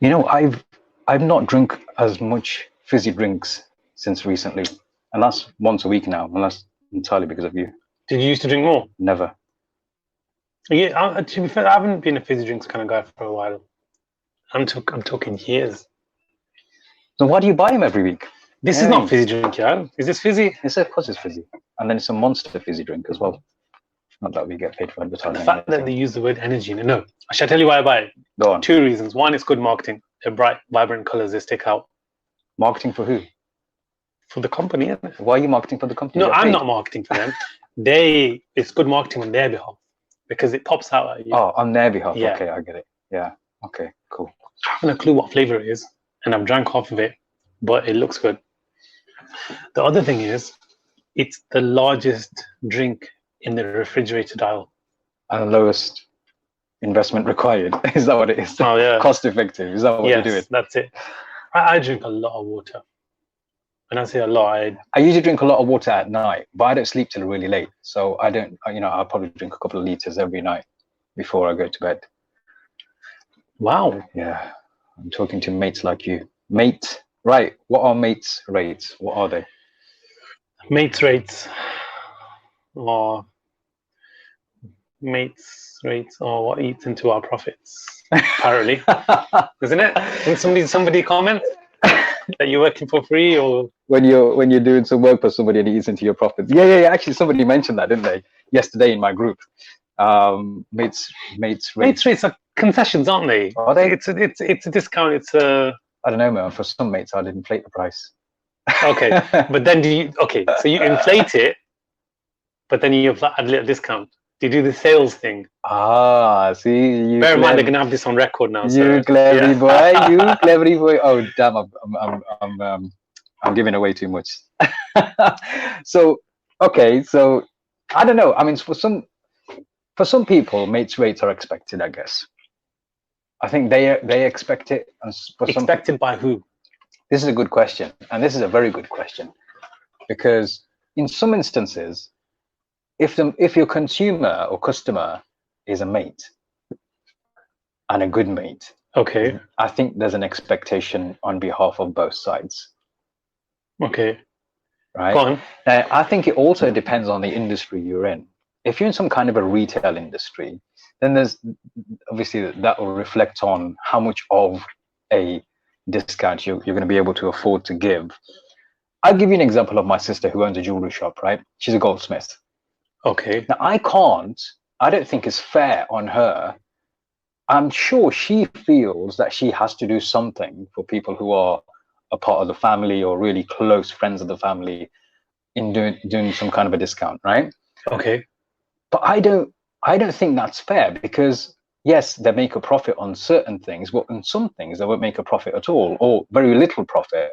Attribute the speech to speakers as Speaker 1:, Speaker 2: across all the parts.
Speaker 1: You know, I've not drunk as much fizzy drinks since recently, and that's once a week now, and that's entirely because of you.
Speaker 2: Did you used to drink more?
Speaker 1: Never.
Speaker 2: Yeah, to be fair, I haven't been a fizzy drinks kind of guy for a while. I'm talking years.
Speaker 1: So why do you buy them every week?
Speaker 2: This is not fizzy drink, yeah? Is this fizzy?
Speaker 1: It's of course it's fizzy, and then it's a monster fizzy drink as well. Not that we get paid for advertising.
Speaker 2: The fact that they use the word energy. No, shall I tell you why I buy it?
Speaker 1: Go on.
Speaker 2: 2 reasons. One, it's good marketing. They're bright, vibrant colors. They stick out.
Speaker 1: Marketing for who?
Speaker 2: For the company, isn't it?
Speaker 1: Why are you marketing for the company?
Speaker 2: No, I'm not marketing for them. It's good marketing on their behalf because it pops out at you.
Speaker 1: Oh, on their behalf.
Speaker 2: Yeah.
Speaker 1: Okay, I get it. Yeah. Okay, cool.
Speaker 2: I haven't a clue what flavor it is, and I've drank half of it, but it looks good. The other thing is, it's the largest drink in the refrigerated aisle.
Speaker 1: And the lowest investment required. Is that what it is?
Speaker 2: Oh, yeah.
Speaker 1: Cost effective. Is that what you do it?
Speaker 2: That's it. I drink a lot of water. When I say a lot,
Speaker 1: I usually drink a lot of water at night, but I don't sleep till really late. So I don't, I'll probably drink a couple of liters every night before I go to bed.
Speaker 2: Wow.
Speaker 1: Yeah. I'm talking to mates like you. Mate, right. What are mates' rates? What are they?
Speaker 2: Mates' rates are what eats into our profits, apparently. Isn't it? Didn't somebody comment that you're working for free, or
Speaker 1: when you're doing some work for somebody and it eats into your profits? Yeah. Actually, somebody mentioned that, didn't they? Yesterday in my group. Mates rates
Speaker 2: are concessions, aren't they?
Speaker 1: Are they?
Speaker 2: It's a discount. It's a.
Speaker 1: I don't know, man. For some mates, I'd inflate the price.
Speaker 2: Okay, but then so you inflate it, but then you add a little discount. Do you do the sales thing?
Speaker 1: Ah, see.
Speaker 2: Bear in mind, they're gonna have this on record now.
Speaker 1: You clever boy. You clever boy. Oh damn! I'm giving away too much. So okay, so I don't know. I mean, for some people, mates' rates are expected, I guess. I think they expect it. And for
Speaker 2: expected by who?
Speaker 1: This is a good question, and this is a very good question, because in some instances, if your consumer or customer is a mate and a good mate,
Speaker 2: okay,
Speaker 1: I think there's an expectation on behalf of both sides.
Speaker 2: Okay,
Speaker 1: right.
Speaker 2: Go on.
Speaker 1: I think it also depends on the industry you're in. If you're in some kind of a retail industry, then there's obviously that will reflect on how much of a discount you're going to be able to afford to give. I'll give you an example of my sister who owns a jewelry shop, right? She's a goldsmith.
Speaker 2: Okay.
Speaker 1: Now, I don't think it's fair on her. I'm sure she feels that she has to do something for people who are a part of the family or really close friends of the family in doing some kind of a discount, right?
Speaker 2: Okay.
Speaker 1: But I don't think that's fair, because yes, they make a profit on certain things, but on some things they won't make a profit at all, or very little profit.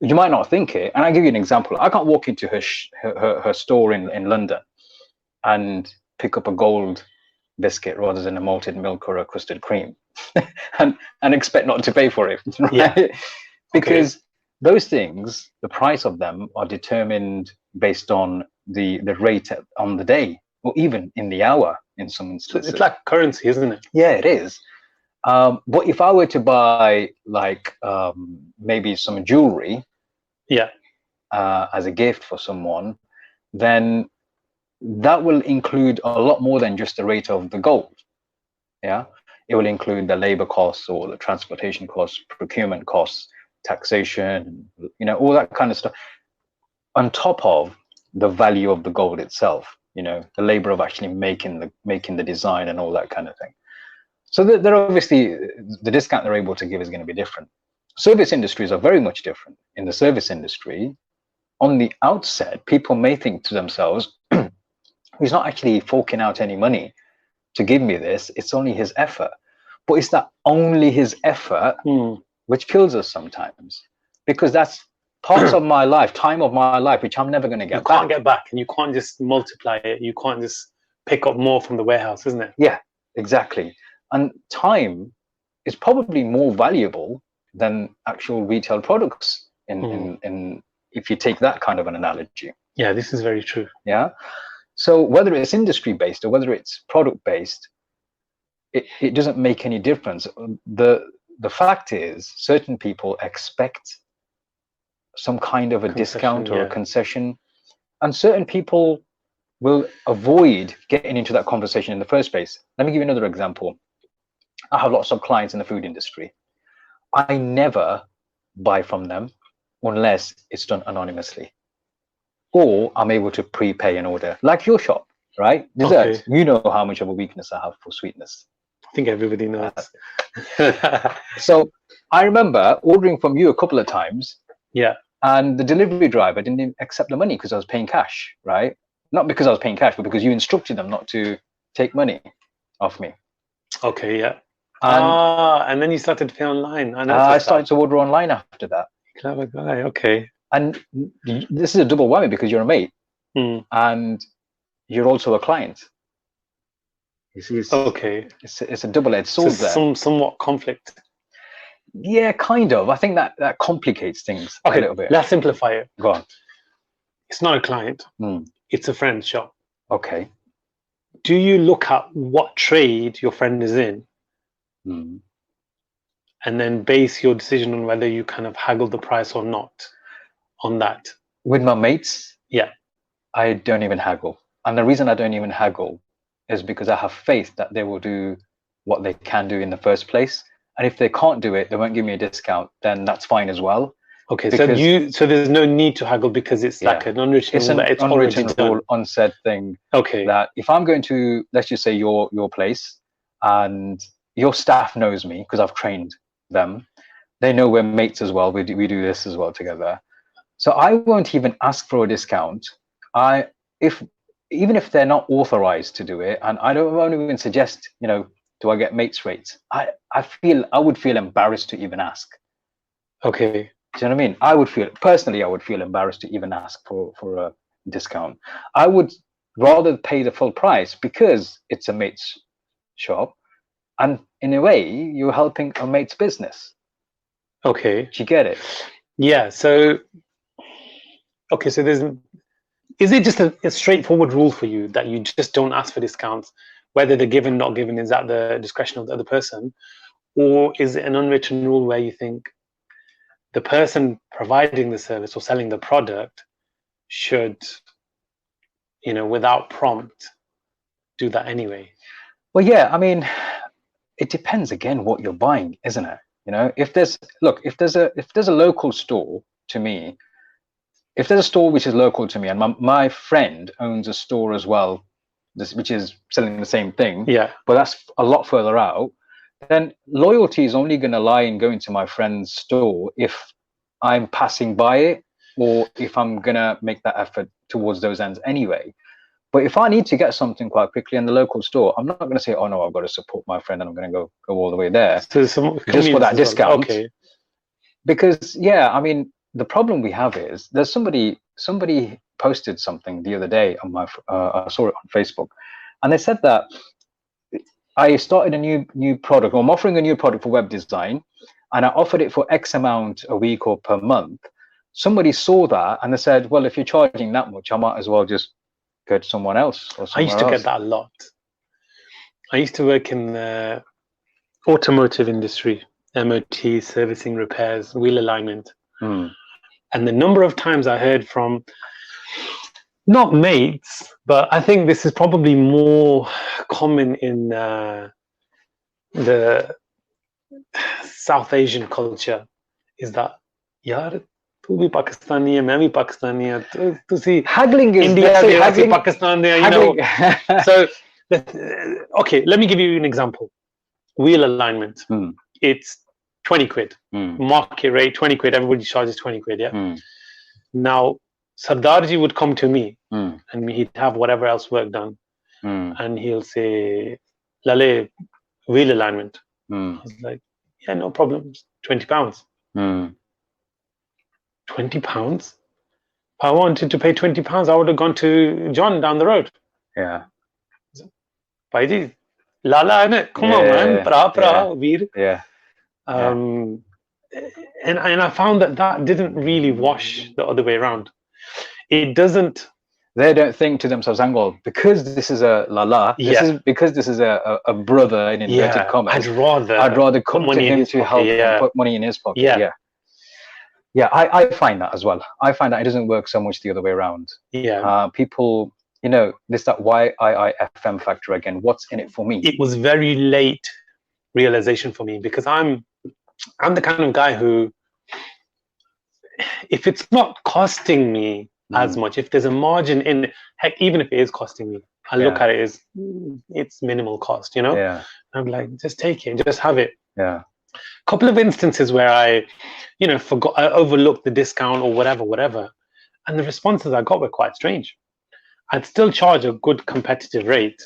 Speaker 1: You might not think it, and I'll give you an example. I can't walk into her store in London and pick up a gold biscuit rather than a malted milk or a custard cream and expect not to pay for it, right?
Speaker 2: Yeah.
Speaker 1: Because those things, the price of them are determined based on the rate on the day, or even in the hour in some instances.
Speaker 2: It's like currency, isn't it?
Speaker 1: Yeah, it is. But if I were to buy maybe some jewelry, as a gift for someone, then that will include a lot more than just the rate of the gold. Yeah, it will include the labor costs or the transportation costs, procurement costs, taxation, all that kind of stuff, on top of the value of the gold itself. The labor of actually making the design and all that kind of thing. So they're obviously, the discount they're able to give is going to be different. Service industries are very much different. In the service industry, on the outset, people may think to themselves, he's not actually forking out any money to give me this. It's only his effort. But it's that only his effort which kills us sometimes, because that's parts of my life, time of my life, which I'm never going to get back.
Speaker 2: You can't get back, and you can't just multiply it. You can't just pick up more from the warehouse, isn't it?
Speaker 1: Yeah, exactly. And time is probably more valuable than actual retail products in if you take that kind of an analogy.
Speaker 2: Yeah, this is very true.
Speaker 1: Yeah. So whether it's industry based or whether it's product based, it doesn't make any difference. the fact is, certain people expect some kind of a discount or a concession, and certain people will avoid getting into that conversation in the first place. Let me give you another example. I have lots of clients in the food industry. I never buy from them unless it's done anonymously, or I'm able to prepay an order, like your shop, right? Desserts. You know how much of a weakness I have for sweetness.
Speaker 2: I think everybody knows.
Speaker 1: So I remember ordering from you a couple of times.
Speaker 2: Yeah.
Speaker 1: And the delivery driver didn't even accept the money because I was paying cash, right? Not because I was paying cash, but because you instructed them not to take money off me.
Speaker 2: Okay, yeah. And then you started to pay online.
Speaker 1: I started to order online after that.
Speaker 2: Clever guy, okay.
Speaker 1: And this is a double whammy because you're a mate and you're also a client. You see, it's a double-edged sword there.
Speaker 2: Somewhat conflict.
Speaker 1: Yeah, kind of. I think that complicates things a little bit.
Speaker 2: Let's simplify it.
Speaker 1: Go on.
Speaker 2: It's not a client. It's a friend's shop.
Speaker 1: Okay.
Speaker 2: Do you look at what trade your friend is in and then base your decision on whether you kind of haggle the price or not on that?
Speaker 1: With my mates,
Speaker 2: yeah,
Speaker 1: I don't even haggle. And the reason I don't even haggle is because I have faith that they will do what they can do in the first place. And if they can't do it, they won't give me a discount, then that's fine as well.
Speaker 2: Okay, so there's no need to haggle because it's like an unwritten rule. It's an unwritten rule,
Speaker 1: unsaid thing.
Speaker 2: Okay.
Speaker 1: That if I'm going to, let's just say your place, and your staff knows me because I've trained them, they know we're mates as well. We do this as well together. So I won't even ask for a discount. Even if they're not authorized to do it, and I won't even suggest, do I get mates rates? I would feel embarrassed to even ask.
Speaker 2: Okay.
Speaker 1: Do you know what I mean? I would feel embarrassed to even ask for a discount. I would rather pay the full price because it's a mate's shop, and in a way, you're helping a mate's business.
Speaker 2: Okay.
Speaker 1: Do you get it?
Speaker 2: Yeah. So, okay. So is it just a straightforward rule for you that you just don't ask for discounts? Whether they're given, not given, is at the discretion of the other person? Or is it an unwritten rule where you think the person providing the service or selling the product should, without prompt, do that anyway?
Speaker 1: Well, yeah, I mean, it depends again what you're buying, isn't it? If there's a local store to me, if there's a store which is local to me, and my friend owns a store as well, which is selling the same thing, but that's a lot further out, then loyalty is only going to lie in going to my friend's store if I'm passing by it, or if I'm going to make that effort towards those ends anyway. But if I need to get something quite quickly in the local store, I'm not going to say, oh no, I've got to support my friend and I'm going to go all the way there just for that discount.
Speaker 2: Okay.
Speaker 1: Because I mean, the problem we have is there's somebody posted something the other day on I saw it on Facebook, and they said that I started a new product, or I'm offering a new product for web design, and I offered it for X amount a week or per month. Somebody saw that and they said, well, if you're charging that much, I might as well just go to someone else or
Speaker 2: I used to get that a lot. I used to work in the automotive industry, MOT, servicing, repairs, wheel alignment. And the number of times I heard from, not mates, but I think this is probably more common in the South Asian culture, is that, yaar, tu bhi Pakistani hai, main bhi Pakistani hai, tu see,
Speaker 1: haggling is
Speaker 2: India, Pakistan, So, okay, let me give you an example. Wheel alignment. It's 20 quid. Market rate, 20 quid. Everybody charges 20 quid, yeah? Now, Sardarji would come to me and he'd have whatever else work done. And he'll say, Lale, wheel alignment. I was like, yeah, no problem. £20. £20? If I wanted to pay £20, I would have gone to John down the road.
Speaker 1: Yeah.
Speaker 2: Bhaiji, Lala, innit? Come on, man. Pra, veer.
Speaker 1: Yeah.
Speaker 2: And I found that didn't really wash the other way around. It doesn't
Speaker 1: they don't think to themselves, hang on, because this is a lala, because this is a brother in inverted commas,
Speaker 2: I'd rather
Speaker 1: come to him to help him put money in his pocket. Yeah, I find that as well. I find that it doesn't work so much the other way around. People, this that YIIFM factor again. What's in it for me?
Speaker 2: It was very late realization for me, because I'm the kind of guy who, if it's not costing me as much, if there's a margin in, heck, even if it is costing me, I look at it as it's minimal cost, I'm like, just take it, just have it. Couple of instances where I overlooked the discount or whatever, and the responses I got were quite strange. I'd still charge a good competitive rate,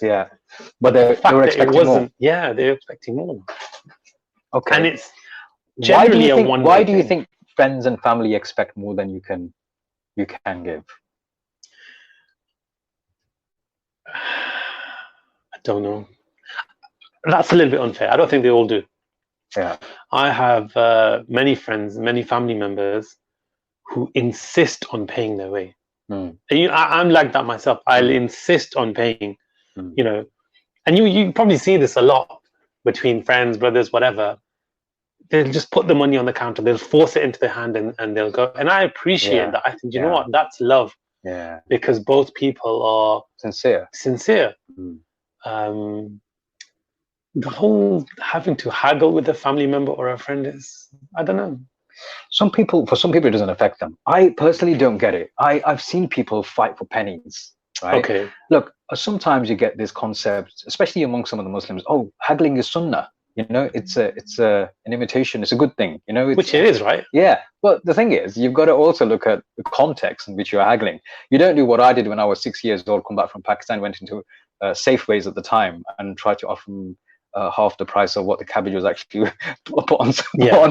Speaker 1: but they were expecting more.
Speaker 2: They're expecting more.
Speaker 1: Okay.
Speaker 2: And it's generally
Speaker 1: why do you think friends and family expect more than you can give?
Speaker 2: I don't know. That's a little bit unfair. I don't think they all do. I have many friends, many family members who insist on paying their way. I'm like that myself. I'll insist on paying, and you probably see this a lot between friends, brothers, whatever. They'll just put the money on the counter, they'll force it into their hand, and they'll go. And I appreciate that. I think, you know what, that's love. Because both people are sincere. The whole having to haggle with a family member or a friend is, I don't know.
Speaker 1: For some people it doesn't affect them. I personally don't get it. I've seen people fight for pennies, right?
Speaker 2: Okay.
Speaker 1: Look, sometimes you get this concept, especially among some of the Muslims, haggling is sunnah. It's an imitation. It's a good thing,
Speaker 2: which it is, right?
Speaker 1: Yeah, but the thing is, you've got to also look at the context in which you're haggling. You don't do what I did when I was 6 years old, come back from Pakistan, went into Safeways at the time and tried to offer them half the price of what the cabbage was actually put on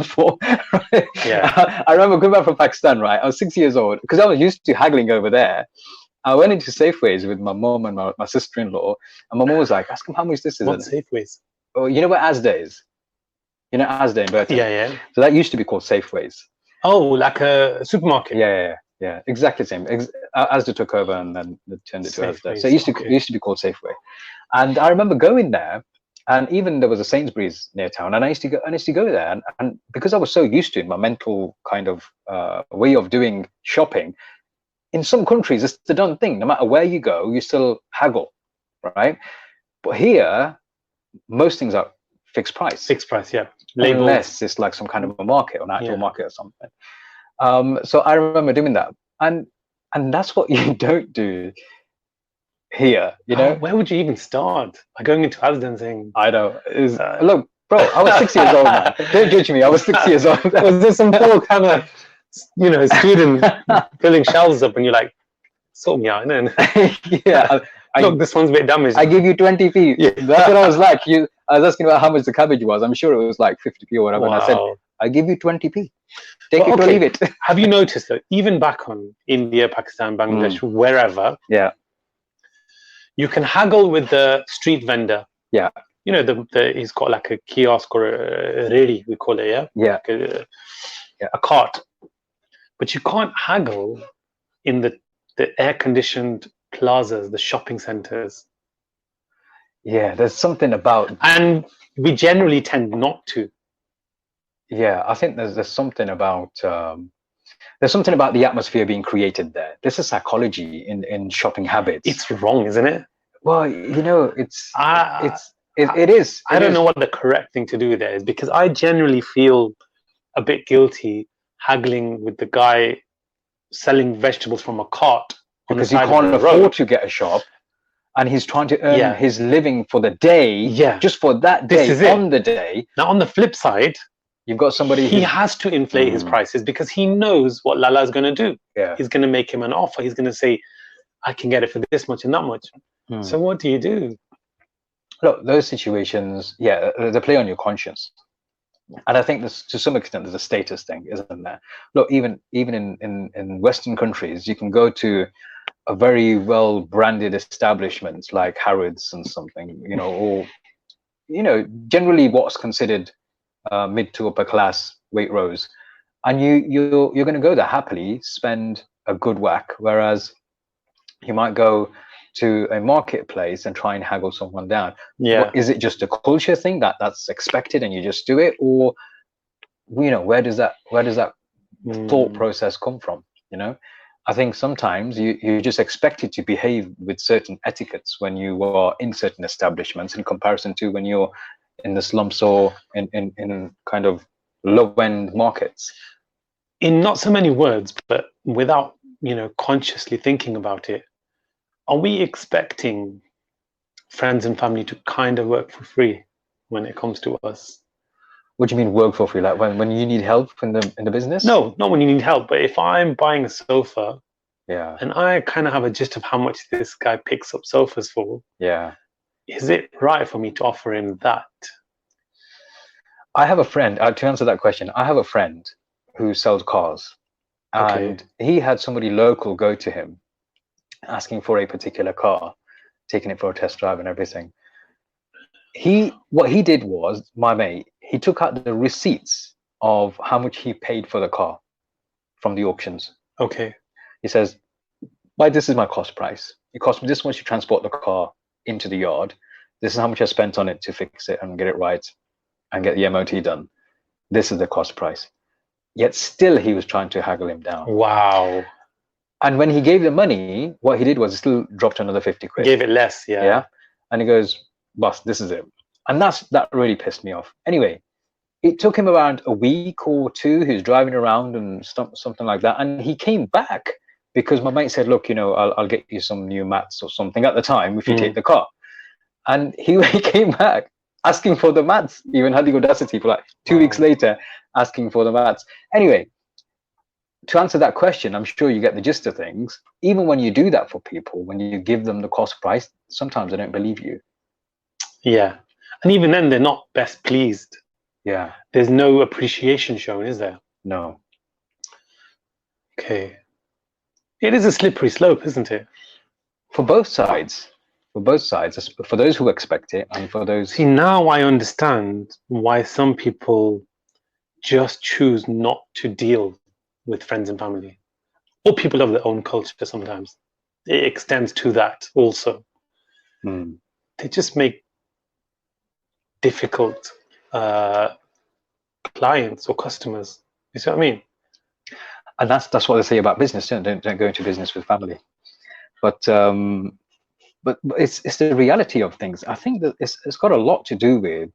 Speaker 1: for. Right? I remember coming back from Pakistan, right? I was 6 years old, because I was used to haggling over there. I went into Safeways with my mom and my sister-in-law, and my mom was like, ask him how much this is.
Speaker 2: What's Safeways?
Speaker 1: Oh, you know what Asda is? Asda in Burton? So that used to be called Safeways.
Speaker 2: Oh, like a supermarket?
Speaker 1: Yeah, exactly the same. Asda took over and then they turned it to Asda. So it used to be called Safeway. And I remember going there, and even there was a Sainsbury's near town, and I used to go there, and because I was so used to it, my mental kind of way of doing shopping, in some countries it's the done thing. No matter where you go, you still haggle, right? But here, most things are fixed price.
Speaker 2: Labeled.
Speaker 1: Unless it's like some kind of a market or an actual market or something. So I remember doing that, and that's what you don't do here.
Speaker 2: Where would you even start? By going into Asda and saying,
Speaker 1: I know. Look, bro, I was 6 years old now. Don't judge me. I was 6 years old.
Speaker 2: Was there some poor kind of student filling shelves up, and you're like, sort me out,
Speaker 1: yeah.
Speaker 2: Look, this one's a bit damaged.
Speaker 1: I give you 20p. That's what I was like. I was asking about how much the cabbage was. I'm sure it was like 50p or whatever. And I said, I give you 20p. Take it or leave it.
Speaker 2: Have you noticed that even back on India, Pakistan, Bangladesh, wherever, you can haggle with the street vendor. He's got like a kiosk or a redi, we call it, like a cart. But you can't haggle in the air-conditioned plazas, the shopping centers.
Speaker 1: There's something about,
Speaker 2: and we generally tend not to.
Speaker 1: I think there's something about the atmosphere being created there. There's a psychology in shopping habits.
Speaker 2: It's wrong, isn't it?
Speaker 1: Well, it is.
Speaker 2: I don't know what the correct thing to do there is, because I generally feel a bit guilty haggling with the guy selling vegetables from a cart.
Speaker 1: Because he can't afford to get a shop, and he's trying to earn his living for the day, just for that day, on the day.
Speaker 2: Now, on the flip side,
Speaker 1: you've got somebody
Speaker 2: he has to inflate his prices, because he knows what Lala is going to do. He's going to make him an offer. He's going to say, I can get it for this much and that much. So what do you do?
Speaker 1: Look, those situations, they play on your conscience. And I think to some extent there's a status thing, isn't there? Look, even in Western countries, you can go to a very well branded establishment like Harrods and something, or generally what's considered mid to upper class Waitrose, and you're going to go there happily, spend a good whack, whereas You might go to a marketplace and try and haggle someone down.
Speaker 2: Yeah.
Speaker 1: Is it just a culture thing that's expected and you just do it, or where does that thought process come from? I think sometimes you're just expected to behave with certain etiquettes when you are in certain establishments in comparison to when you're in the slums or in kind of low-end markets.
Speaker 2: In not so many words, but without consciously thinking about it, are we expecting friends and family to kind of work for free when it comes to us?
Speaker 1: What do you mean work for free? Like when you need help in the business?
Speaker 2: No, not when you need help, but if I'm buying a sofa,
Speaker 1: yeah,
Speaker 2: and I kind of have a gist of how much this guy picks up sofas for,
Speaker 1: yeah,
Speaker 2: is it right for me to offer him that?
Speaker 1: I have a friend, to answer that question, I have a friend who sells cars, and he had somebody local go to him asking for a particular car, taking it for a test drive and everything. What he did was, my mate, he took out the receipts of how much he paid for the car from the auctions.
Speaker 2: Okay.
Speaker 1: He says, "Like, this is my cost price. It cost me this much to transport the car into the yard. This is how much I spent on it to fix it and get it right and get the MOT done. This is the cost price." Yet still he was trying to haggle him down.
Speaker 2: Wow.
Speaker 1: And when he gave the money, what he did was he still dropped another 50 quid.
Speaker 2: Gave it less, yeah.
Speaker 1: Yeah. And he goes, "Boss, this is it." And that really pissed me off. Anyway, it took him around a week or two. He was driving around and something like that. And he came back because my mate said, "Look, I'll get you some new mats or something at the time if you take the car." And he came back asking for the mats, even had the audacity for like 2 weeks later asking for the mats. Anyway, to answer that question, I'm sure you get the gist of things. Even when you do that for people, when you give them the cost price, sometimes they don't believe you.
Speaker 2: Yeah. And even then, they're not best pleased.
Speaker 1: Yeah.
Speaker 2: There's no appreciation shown, is there?
Speaker 1: No.
Speaker 2: Okay. It is a slippery slope, isn't it?
Speaker 1: For both sides. For both sides. For those who expect it and for those...
Speaker 2: See, now I understand why some people just choose not to deal with friends and family. Or people of their own culture sometimes. It extends to that also. They just make difficult clients or customers. You see what I mean?
Speaker 1: And that's what they say about business. Don't go into business with family. But it's the reality of things. I think that it's got a lot to do with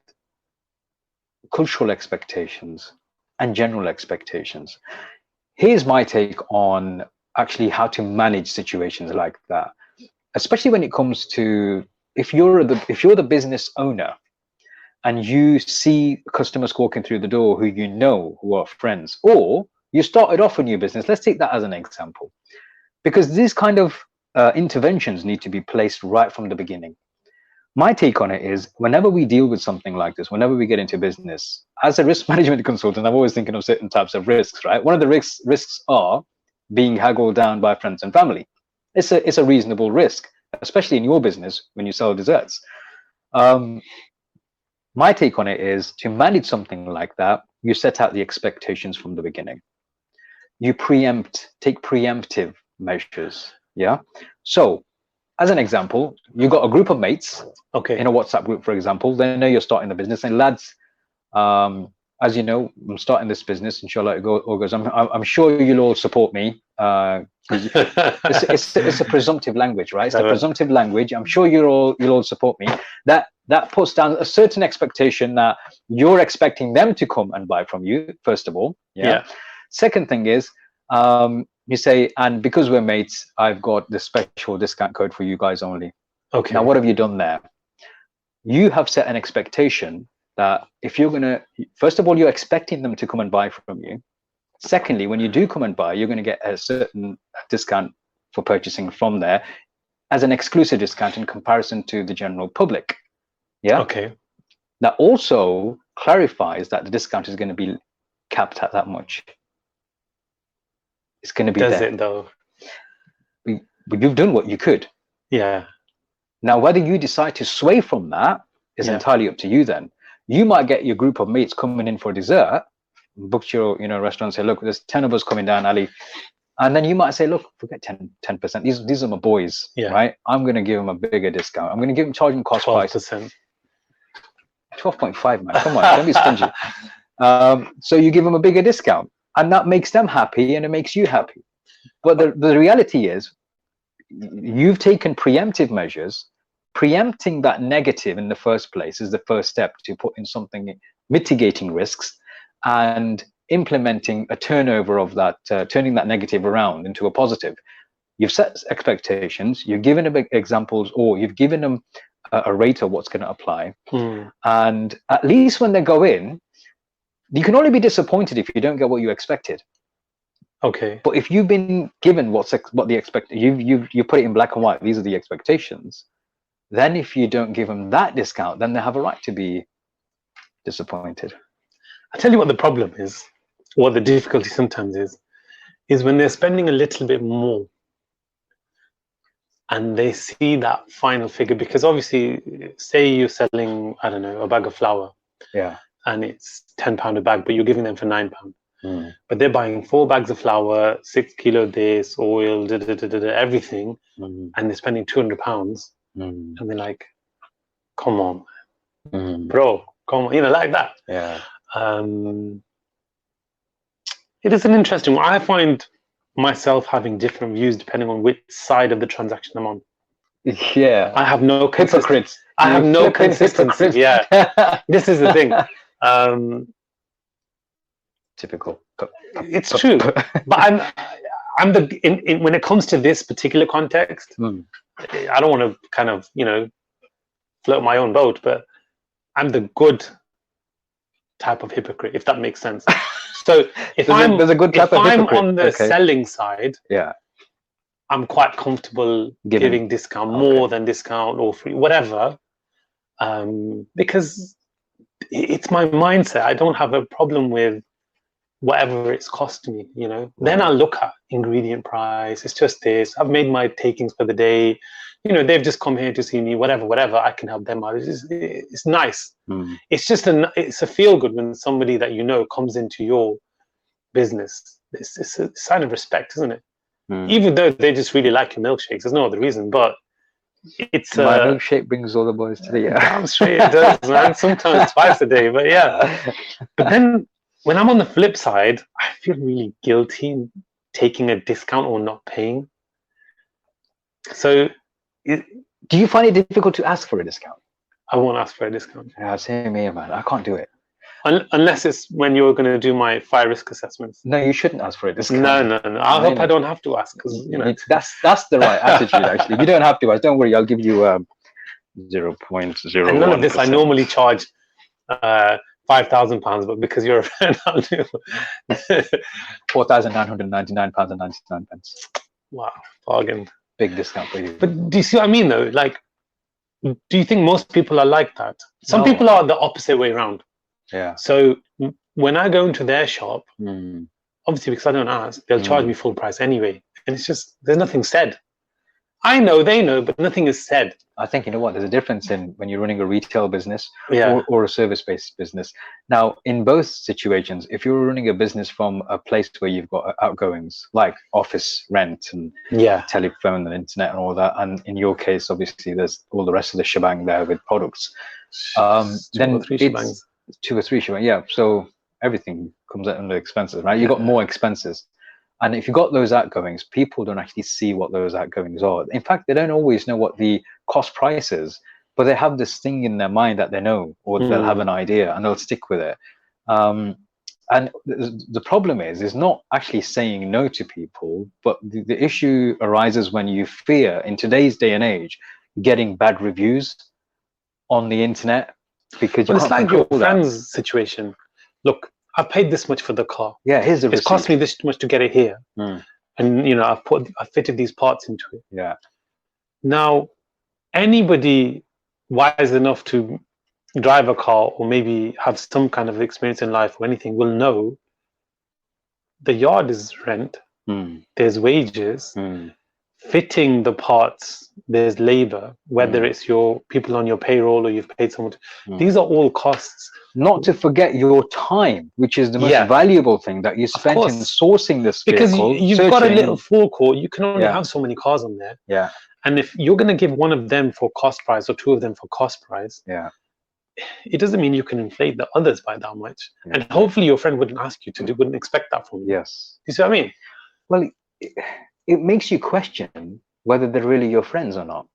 Speaker 1: cultural expectations and general expectations. Here's my take on actually how to manage situations like that, especially when it comes to if you're the business owner and you see customers walking through the door who are friends, or you started off a new business. Let's take that as an example, because these kind of interventions need to be placed right from the beginning. My take on it is, whenever we deal with something like this, whenever we get into business, as a risk management consultant, I'm always thinking of certain types of risks, right? One of the risks are being haggled down by friends and family. It's a reasonable risk, especially in your business when you sell desserts. My take on it is, to manage something like that, you set out the expectations from the beginning. You take preemptive measures. Yeah. So, as an example, you got a group of mates in a WhatsApp group, for example. They know you're starting the business, and lads, as you know, I'm starting this business. Inshallah, it all goes. I'm sure you'll all support me. It's a presumptive language, right? It's the presumptive language. I'm sure you'll all support me. That puts down a certain expectation that you're expecting them to come and buy from you, first of all. Yeah. Second thing is, you say, and because we're mates, I've got this special discount code for you guys only. Okay. Now, what have you done there? You have set an expectation that if you're first of all, you're expecting them to come and buy from you. Secondly, when you do come and buy, you're going to get a certain discount for purchasing from there as an exclusive discount in comparison to the general public. Yeah. Okay. That also clarifies that the discount is going to be capped at that much. It's going to be there. Does it though? But you've done what you could. Yeah. Now, whether you decide to sway from that is entirely up to you. Then you might get your group of mates coming in for dessert, booked your restaurant, say, "Look, there's 10 of us coming down, Ali. And then you might say, look, forget 10%. These are my boys,
Speaker 2: Yeah.
Speaker 1: right? I'm going to give them a bigger discount. I'm going to charge them cost
Speaker 2: 12%.
Speaker 1: price. 12.5, man. Come on, don't be stingy. So you give them a bigger discount, and that makes them happy, and it makes you happy. But the reality is, you've taken preemptive measures. Preempting that negative in the first place is the first step to put in something mitigating risks, and implementing a turnover of that, turning that negative around into a positive. You've set expectations, you've given them examples, or you've given them a rate of what's going to apply. And at least when they go in, you can only be disappointed if you don't get what you expected.
Speaker 2: Okay.
Speaker 1: But if you've been given what the you put it in black and white, these are the expectations, then if you don't give them that discount, then they have a right to be disappointed.
Speaker 2: I tell you what the problem is, what the difficulty sometimes is when they're spending a little bit more and they see that final figure, because obviously, say you're selling, I don't know, a bag of flour.
Speaker 1: Yeah.
Speaker 2: And it's £10 a bag, but you're giving them for £9. But they're buying 4 bags of flour, 6 kilo this, oil, everything, and they're spending £200. And they're like, come on, bro, come on, like that.
Speaker 1: Yeah.
Speaker 2: It is an interesting one. I find myself having different views depending on which side of the transaction I'm on.
Speaker 1: Yeah.
Speaker 2: I have no
Speaker 1: hypocrites.
Speaker 2: I have no consistency. Yeah. This is the thing.
Speaker 1: Typical.
Speaker 2: It's true. But I'm when it comes to this particular context, I don't want to kind of, float my own boat, but I'm the good type of hypocrite, if that makes sense. So if I'm on the selling side,
Speaker 1: yeah,
Speaker 2: I'm quite comfortable giving discount, more than discount or free, whatever, because it's my mindset. I don't have a problem with whatever it's cost me, Then I'll look at ingredient price. It's just this. I've made my takings for the day. They've just come here to see me. Whatever. I can help them out. It's nice. It's just it's a feel good when somebody that comes into your business. It's a sign of respect, isn't it? Even though they just really like your milkshakes, there's no other reason. But it's
Speaker 1: my milkshake brings all the boys to the
Speaker 2: damn straight it does, man. Sometimes twice a day, but yeah. But then when I'm on the flip side, I feel really guilty taking a discount or not paying. So,
Speaker 1: do you find it difficult to ask for a discount?
Speaker 2: I won't ask for a discount.
Speaker 1: Yeah, same here, man. I can't do it.
Speaker 2: Unless it's when you're going to do my fire risk assessments.
Speaker 1: No, you shouldn't ask for a discount.
Speaker 2: No. I hope I don't have to ask, because
Speaker 1: that's the right attitude. Actually, you don't have to ask. Don't worry, I'll give you 0.01.
Speaker 2: And none of this. I normally charge £5,000, but because you're a friend, I'll do
Speaker 1: £4,999.99.
Speaker 2: Wow, bargain.
Speaker 1: Big discount for you.
Speaker 2: But do you see what I mean, though? Like, do you think most people are like that? Some people are the opposite way around.
Speaker 1: Yeah.
Speaker 2: So when I go into their shop, obviously because I don't ask, they'll charge me full price anyway, and it's just there's nothing said. I know, they know, but nothing is said.
Speaker 1: I think, there's a difference in when you're running a retail business or a service-based business. Now, in both situations, if you're running a business from a place where you've got outgoings, like office rent and telephone and internet and all that, and in your case, obviously, there's all the rest of the shebang there with products. Then it's 2 or 3 shebang, yeah. So everything comes out under expenses, right? You've got more expenses. And if you've got those outgoings, people don't actually see what those outgoings are. In fact, they don't always know what the cost price is, but they have this thing in their mind that they know, or they'll have an idea and they'll stick with it. And the problem is not actually saying no to people, but the issue arises when you fear, in today's day and age, getting bad reviews on the internet, because
Speaker 2: it's like your friend's situation. Look, I've paid this much for the car.
Speaker 1: Yeah, here's the receipt.
Speaker 2: It's cost me this much to get it here, and I've fitted these parts into it.
Speaker 1: Yeah.
Speaker 2: Now, anybody wise enough to drive a car or maybe have some kind of experience in life or anything will know the yard is rent. There's wages. fitting the parts, there's labor, whether it's your people on your payroll or you've paid someone. These are all costs.
Speaker 1: Not to forget your time, which is the most valuable thing that you spent in sourcing this vehicle.
Speaker 2: Because you've got a little forecourt, you can only have so many cars on there.
Speaker 1: Yeah.
Speaker 2: And if you're going to give one of them for cost price or two of them for cost price, it doesn't mean you can inflate the others by that much. And hopefully your friend wouldn't ask you to do, wouldn't expect that from you.
Speaker 1: Yes.
Speaker 2: You see what I mean?
Speaker 1: Well, it makes you question whether they're really your friends or not.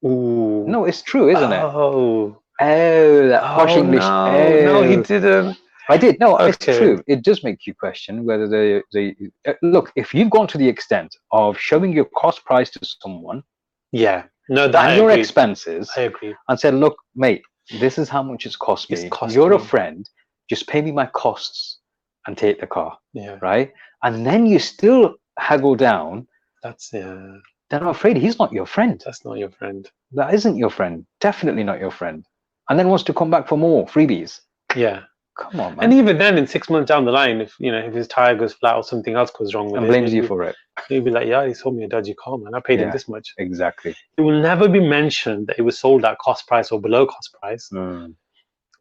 Speaker 2: Ooh.
Speaker 1: No, it's true, isn't it? That posh English.
Speaker 2: No, he didn't.
Speaker 1: I did. No, it's true. It does make you question whether they look. If you've gone to the extent of showing your cost price to someone,
Speaker 2: no, that
Speaker 1: and your expenses,
Speaker 2: I agree,
Speaker 1: and said, "Look, mate, this is how much it's cost me. You're a friend. Just pay me my costs and take the car." Right. And then you still haggle down.
Speaker 2: That's
Speaker 1: Then I'm afraid he's not your friend.
Speaker 2: That's not your friend.
Speaker 1: That isn't your friend. Definitely not your friend. And then wants to come back for more freebies.
Speaker 2: Yeah.
Speaker 1: Come on, man.
Speaker 2: And even then, in 6 months down the line, if his tire goes flat or something else goes wrong with
Speaker 1: and blames you for it,
Speaker 2: he'll be like, "Yeah, he sold me a dodgy car, man. I paid him this much."
Speaker 1: Exactly.
Speaker 2: It will never be mentioned that it was sold at cost price or below cost price.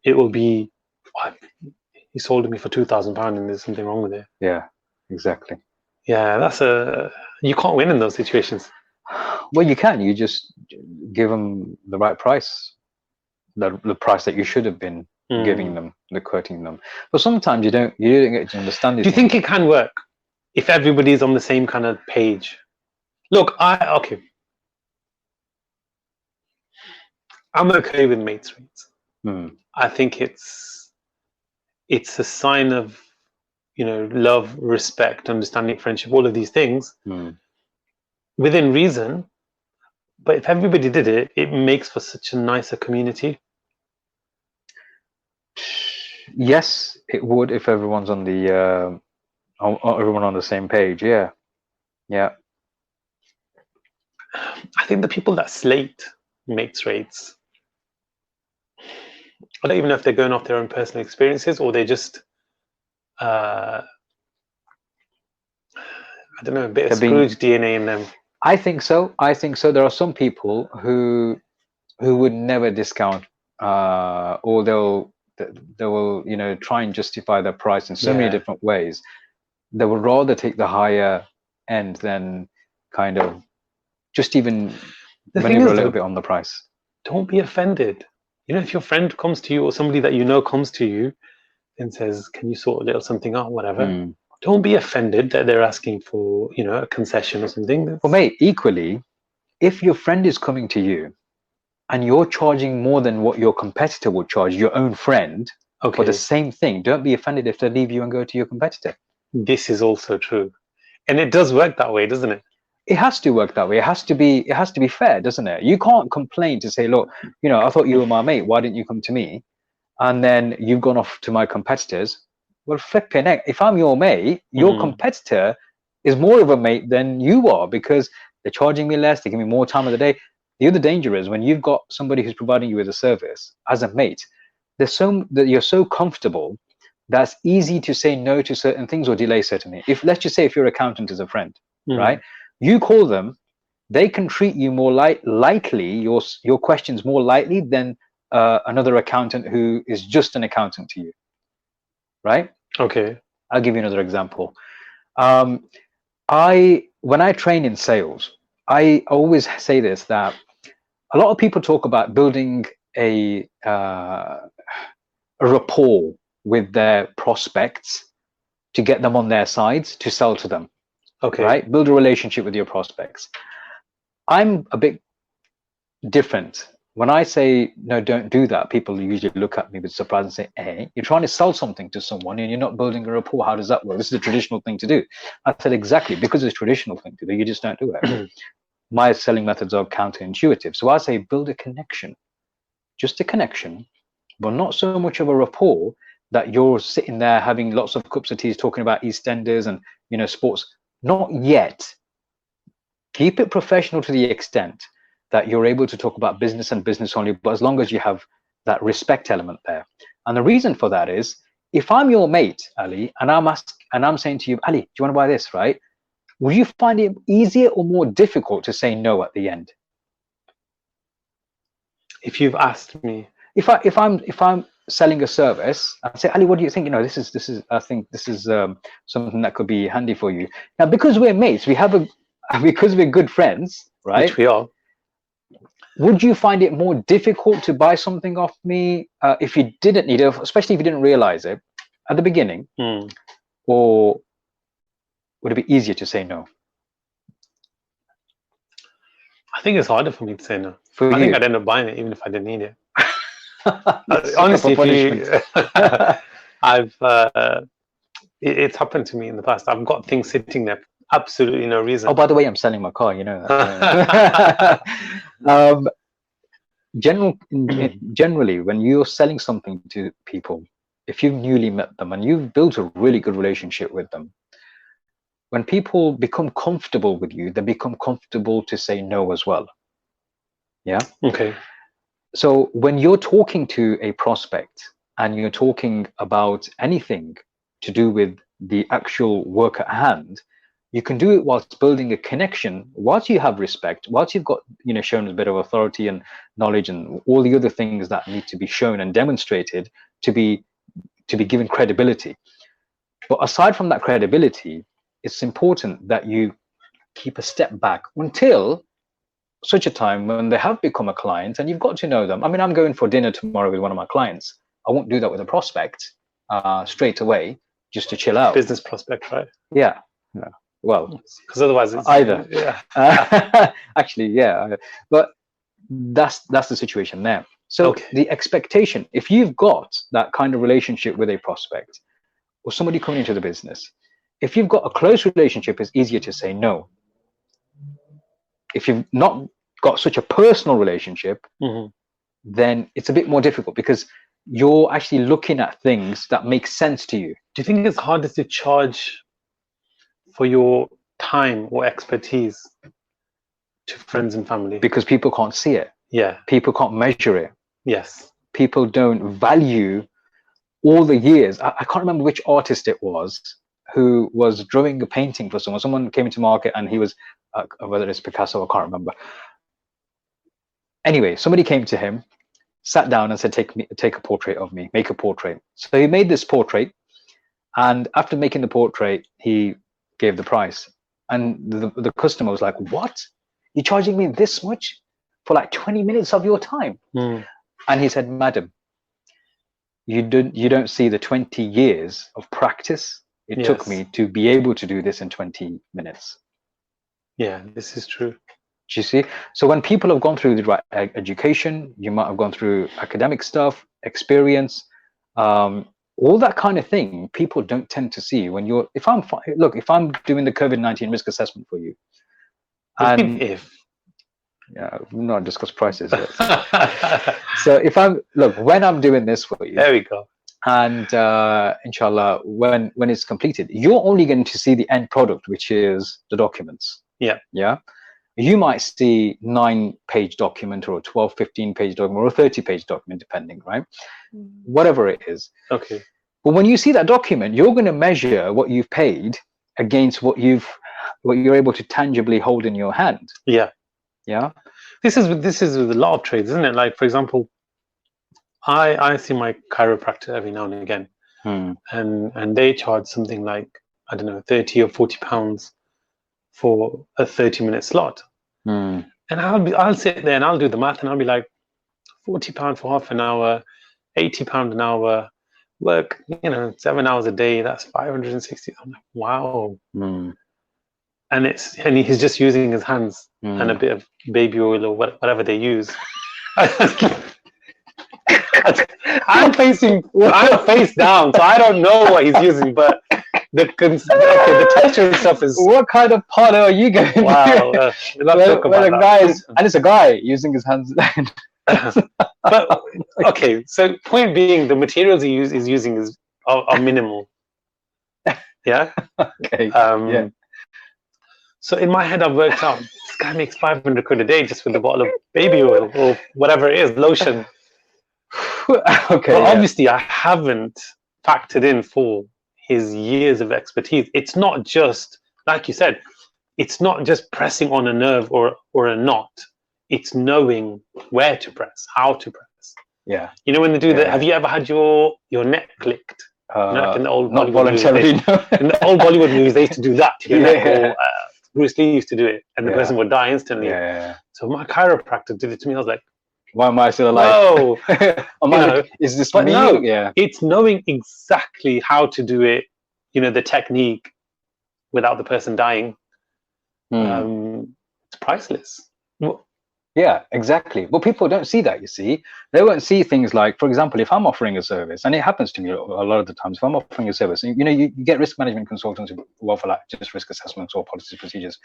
Speaker 2: It will be, he sold it me for £2,000 and there's something wrong with it.
Speaker 1: Yeah, exactly.
Speaker 2: Yeah, you can't win in those situations.
Speaker 1: Well, you can. You just give them the right price, the price that you should have been giving them, quoting them. But sometimes you don't get to understand it.
Speaker 2: Do you think it can work if everybody's on the same kind of page? Look, I'm okay with mates rates. I think it's a sign of love, respect, understanding, friendship, all of these things within reason. But if everybody did it, it makes for such a nicer community.
Speaker 1: Yes, it would if everyone's on the everyone on the same page. Yeah.
Speaker 2: I think the people that slate mates rates, I don't even know if they're going off their own personal experiences or they just I don't know, a bit of Scrooge DNA in them.
Speaker 1: I think so. There are some people who would never discount, or they will try and justify their price in so many different ways. They would rather take the higher end than kind of just even maneuver a little bit on the price.
Speaker 2: Don't be offended. If your friend comes to you or somebody that comes to you and says, "Can you sort a little something out," whatever. Don't be offended that they're asking for, a concession or something.
Speaker 1: Well, mate, equally, if your friend is coming to you and you're charging more than what your competitor would charge your own friend for the same thing, don't be offended if they leave you and go to your competitor.
Speaker 2: This is also true. And it does work that way, doesn't it?
Speaker 1: It has to work that way. It has to be fair, doesn't it? You can't complain to say, "Look, I thought you were my mate. Why didn't you come to me?" And then you've gone off to my competitors. Well, flipping heck, if I'm your mate, your competitor is more of a mate than you are because they're charging me less, they give me more time of the day. The other danger is when you've got somebody who's providing you with a service as a mate, that you're so comfortable that's easy to say no to certain things or delay certain things. If let's just say if your accountant is a friend, right? You call them, they can treat you more lightly, your questions more lightly than another accountant who is just an accountant to you. Right?
Speaker 2: Okay.
Speaker 1: I'll give you another example. When I train in sales, I always say this, that a lot of people talk about building a rapport with their prospects to get them on their sides to sell to them.
Speaker 2: Okay.
Speaker 1: Right? Build a relationship with your prospects. I'm a bit different. When I say, no, don't do that, people usually look at me with surprise and say, "Hey, you're trying to sell something to someone and you're not building a rapport. How does that work? This is a traditional thing to do." I said, exactly, because it's a traditional thing to do, you just don't do it. My selling methods are counterintuitive. So I say, build a connection, just a connection, but not so much of a rapport that you're sitting there having lots of cups of tea talking about EastEnders and, sports. Not yet. Keep it professional to the extent that you're able to talk about business and business only, but as long as you have that respect element there. And the reason for that is, if I'm your mate, Ali, and I'm saying to you, "Ali, do you want to buy this?" Right? would you find it easier or more difficult to say no at the end?
Speaker 2: If you've asked me,
Speaker 1: if I'm selling a service, I say, Ali, what do you think? This is I think this is something that could be handy for you. Now, because we're mates, because we're good friends, right?
Speaker 2: Which we are.
Speaker 1: Would you find it more difficult to buy something off me if you didn't need it, especially if you didn't realize it at the beginning, or would it be easier to say no?
Speaker 2: I think it's harder for me to say no. I think I'd end up buying it even if I didn't need it. Honestly, it's happened to me in the past. I've got things sitting there, absolutely no reason.
Speaker 1: Oh, by the way, I'm selling my car. You know that. Generally, when you're selling something to people, if you've newly met them and you've built a really good relationship with them, when people become comfortable with you, they become comfortable to say no as well. Yeah.
Speaker 2: Okay.
Speaker 1: So when you're talking to a prospect and you're talking about anything to do with the actual work at hand, you can do it whilst building a connection, whilst you have respect, whilst you've got, shown a bit of authority and knowledge and all the other things that need to be shown and demonstrated to be given credibility. But aside from that credibility, it's important that you keep a step back until such a time when they have become a client and you've got to know them. I mean, I'm going for dinner tomorrow with one of my clients. I won't do that with a prospect straight away just to chill out.
Speaker 2: Business prospect, right?
Speaker 1: Yeah. No. Well,
Speaker 2: because otherwise it's
Speaker 1: either.
Speaker 2: Yeah.
Speaker 1: Actually, yeah. But that's the situation there. So the expectation, if you've got that kind of relationship with a prospect or somebody coming into the business, if you've got a close relationship, it's easier to say no. If you've not got such a personal relationship, then it's a bit more difficult because you're actually looking at things that make sense to you.
Speaker 2: Do you think it's harder to charge for your time or expertise to friends and family?
Speaker 1: Because people can't see it.
Speaker 2: Yeah.
Speaker 1: People can't measure it.
Speaker 2: Yes.
Speaker 1: People don't value all the years. I can't remember which artist it was who was drawing a painting for someone. Someone came into market and he was, whether it's Picasso, I can't remember. Anyway, somebody came to him, sat down and said, take a portrait of me, make a portrait. So he made this portrait. And after making the portrait, he gave the price. And the customer was like, what? You're charging me this much for like 20 minutes of your time? And he said, madam, you don't see the 20 years of practice it took me to be able to do this in 20 minutes.
Speaker 2: Yeah, this is true.
Speaker 1: Do you see? So when people have gone through the right education, you might have gone through academic stuff, experience, all that kind of thing, people don't tend to see when you're, if I'm doing the COVID-19 risk assessment for you. And yeah, we've not discussed prices yet. So when I'm doing this for you.
Speaker 2: There we go.
Speaker 1: And inshallah, when it's completed, you're only going to see the end product, which is the documents.
Speaker 2: Yeah.
Speaker 1: Yeah. You might see 9-page document or a 12, 15-page document or a 30-page document, depending, right? Whatever it is.
Speaker 2: Okay.
Speaker 1: But when you see that document, you're going to measure what you've paid against what you're able to tangibly hold in your hand.
Speaker 2: Yeah.
Speaker 1: Yeah.
Speaker 2: This is with a lot of trades, isn't it? Like, for example, I see my chiropractor every now and again, and they charge something like, I don't know, 30 or 40 pounds for a 30-minute slot. And I'll sit there and I'll do the math and I'll be like, £40 for half an hour, £80 an hour, work, 7 hours a day, that's 560. I'm like, wow. And he's just using his hands and a bit of baby oil or whatever they use. I'm face down, so I don't know what he's using, but the texture and stuff is.
Speaker 1: What kind of parlor are you going?
Speaker 2: Wow,
Speaker 1: and it's a guy using his hands.
Speaker 2: But okay, so point being, the materials he is using are minimal. Yeah.
Speaker 1: Okay. Yeah.
Speaker 2: So in my head, I've worked out this guy makes 500 quid a day just with a bottle of baby oil or whatever it is, lotion.
Speaker 1: Okay.
Speaker 2: But obviously, I haven't factored in for his years of expertise. It's not just, like you said, it's not just pressing on a nerve or a knot. It's knowing where to press, how to press.
Speaker 1: Yeah.
Speaker 2: You know, when they do that, have you ever had your neck clicked? Like in the old
Speaker 1: not
Speaker 2: Bollywood
Speaker 1: voluntarily.
Speaker 2: movies, in the old Bollywood movies, they used to do that to your neck, or Bruce Lee used to do it, and the person would die instantly.
Speaker 1: Yeah.
Speaker 2: So my chiropractor did it to me. I was like,
Speaker 1: why am I still alive?
Speaker 2: Whoa!
Speaker 1: Is this
Speaker 2: but
Speaker 1: me?
Speaker 2: No,
Speaker 1: yeah.
Speaker 2: It's knowing exactly how to do it. You know, the technique without the person dying. It's priceless.
Speaker 1: Yeah, exactly. But people don't see that, you see. They won't see things like, for example, if I'm offering a service, and it happens to me a lot of the times, if I'm offering a service, you know, you get risk management consultants who offer like just risk assessments or policy procedures.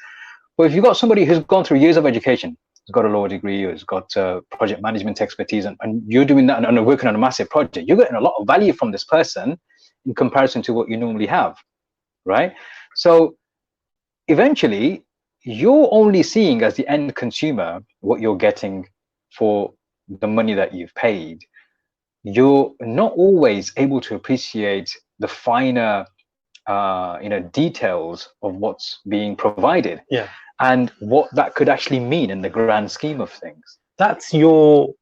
Speaker 1: But if you've got somebody who's gone through years of education, who's got a law degree, who's got project management expertise, and you're doing that and working on a massive project, you're getting a lot of value from this person in comparison to what you normally have, right? So eventually, you're only seeing as the end consumer what you're getting for the money that you've paid. You're not always able to appreciate the finer details of what's being provided, and what that could actually mean in the grand scheme of things.
Speaker 2: That's your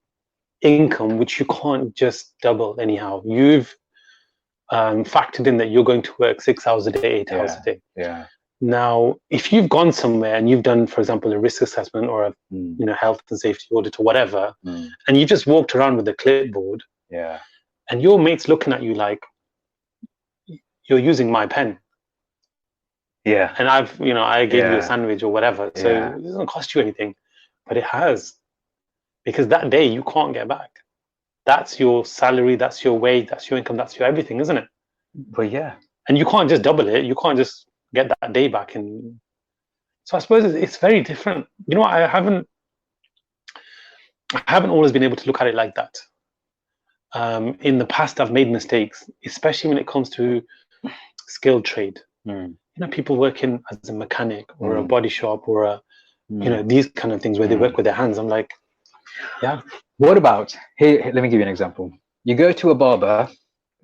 Speaker 2: income, which you can't just double anyhow. You've factored in that you're going to work 6 hours a day, 8 hours a day.
Speaker 1: Yeah.
Speaker 2: Now, if you've gone somewhere and you've done, for example, a risk assessment or a health and safety audit or whatever, and you just walked around with a clipboard, and your mate's looking at you like, you're using my pen.
Speaker 1: Yeah.
Speaker 2: And I gave you a sandwich or whatever. So it doesn't cost you anything, but it has. Because that day you can't get back. That's your salary, that's your wage, that's your income, that's your everything, isn't it?
Speaker 1: But
Speaker 2: and you can't just double it. You can't just get that day back. And so I suppose it's very different. You know, I haven't always been able to look at it like that. In the past, I've made mistakes, especially when it comes to skilled trade. You know, people working as a mechanic or a body shop or these kind of things where they work with their hands. I'm like, yeah.
Speaker 1: What about here? Let me give you an example. You go to a barber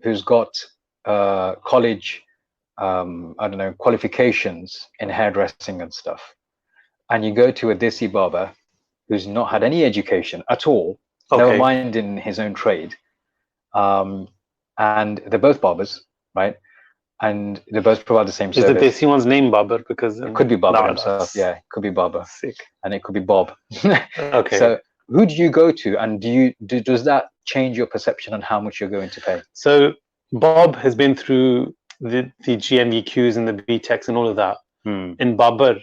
Speaker 1: who's got college, qualifications in hairdressing and stuff, and you go to a desi barber who's not had any education at all, never mind in his own trade, and they're both barbers, right? And they both provide the same service.
Speaker 2: Is the desi one's name Barber? Because
Speaker 1: it could be Barber himself. Yeah, it could be Barber.
Speaker 2: Sick.
Speaker 1: And it could be Bob.
Speaker 2: Okay.
Speaker 1: So who do you go to, and does that change your perception on how much you're going to pay?
Speaker 2: So Bob has been through the GMVQs and the BTECs and all of that, and Barber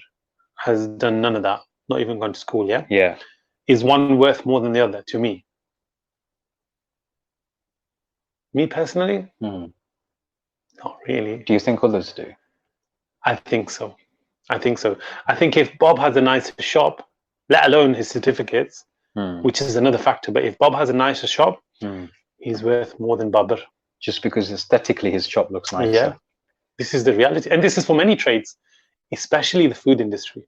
Speaker 2: has done none of that, not even gone to school.
Speaker 1: Yeah.
Speaker 2: Is one worth more than the other to me? Me personally, not really.
Speaker 1: Do you think others do?
Speaker 2: I think so. I think if Bob has a nicer shop, let alone his certificates, which is another factor, but if Bob has a nicer shop, he's worth more than Barber.
Speaker 1: Just because aesthetically his shop looks nicer.
Speaker 2: Yeah, this is the reality. And this is for many trades, especially the food industry.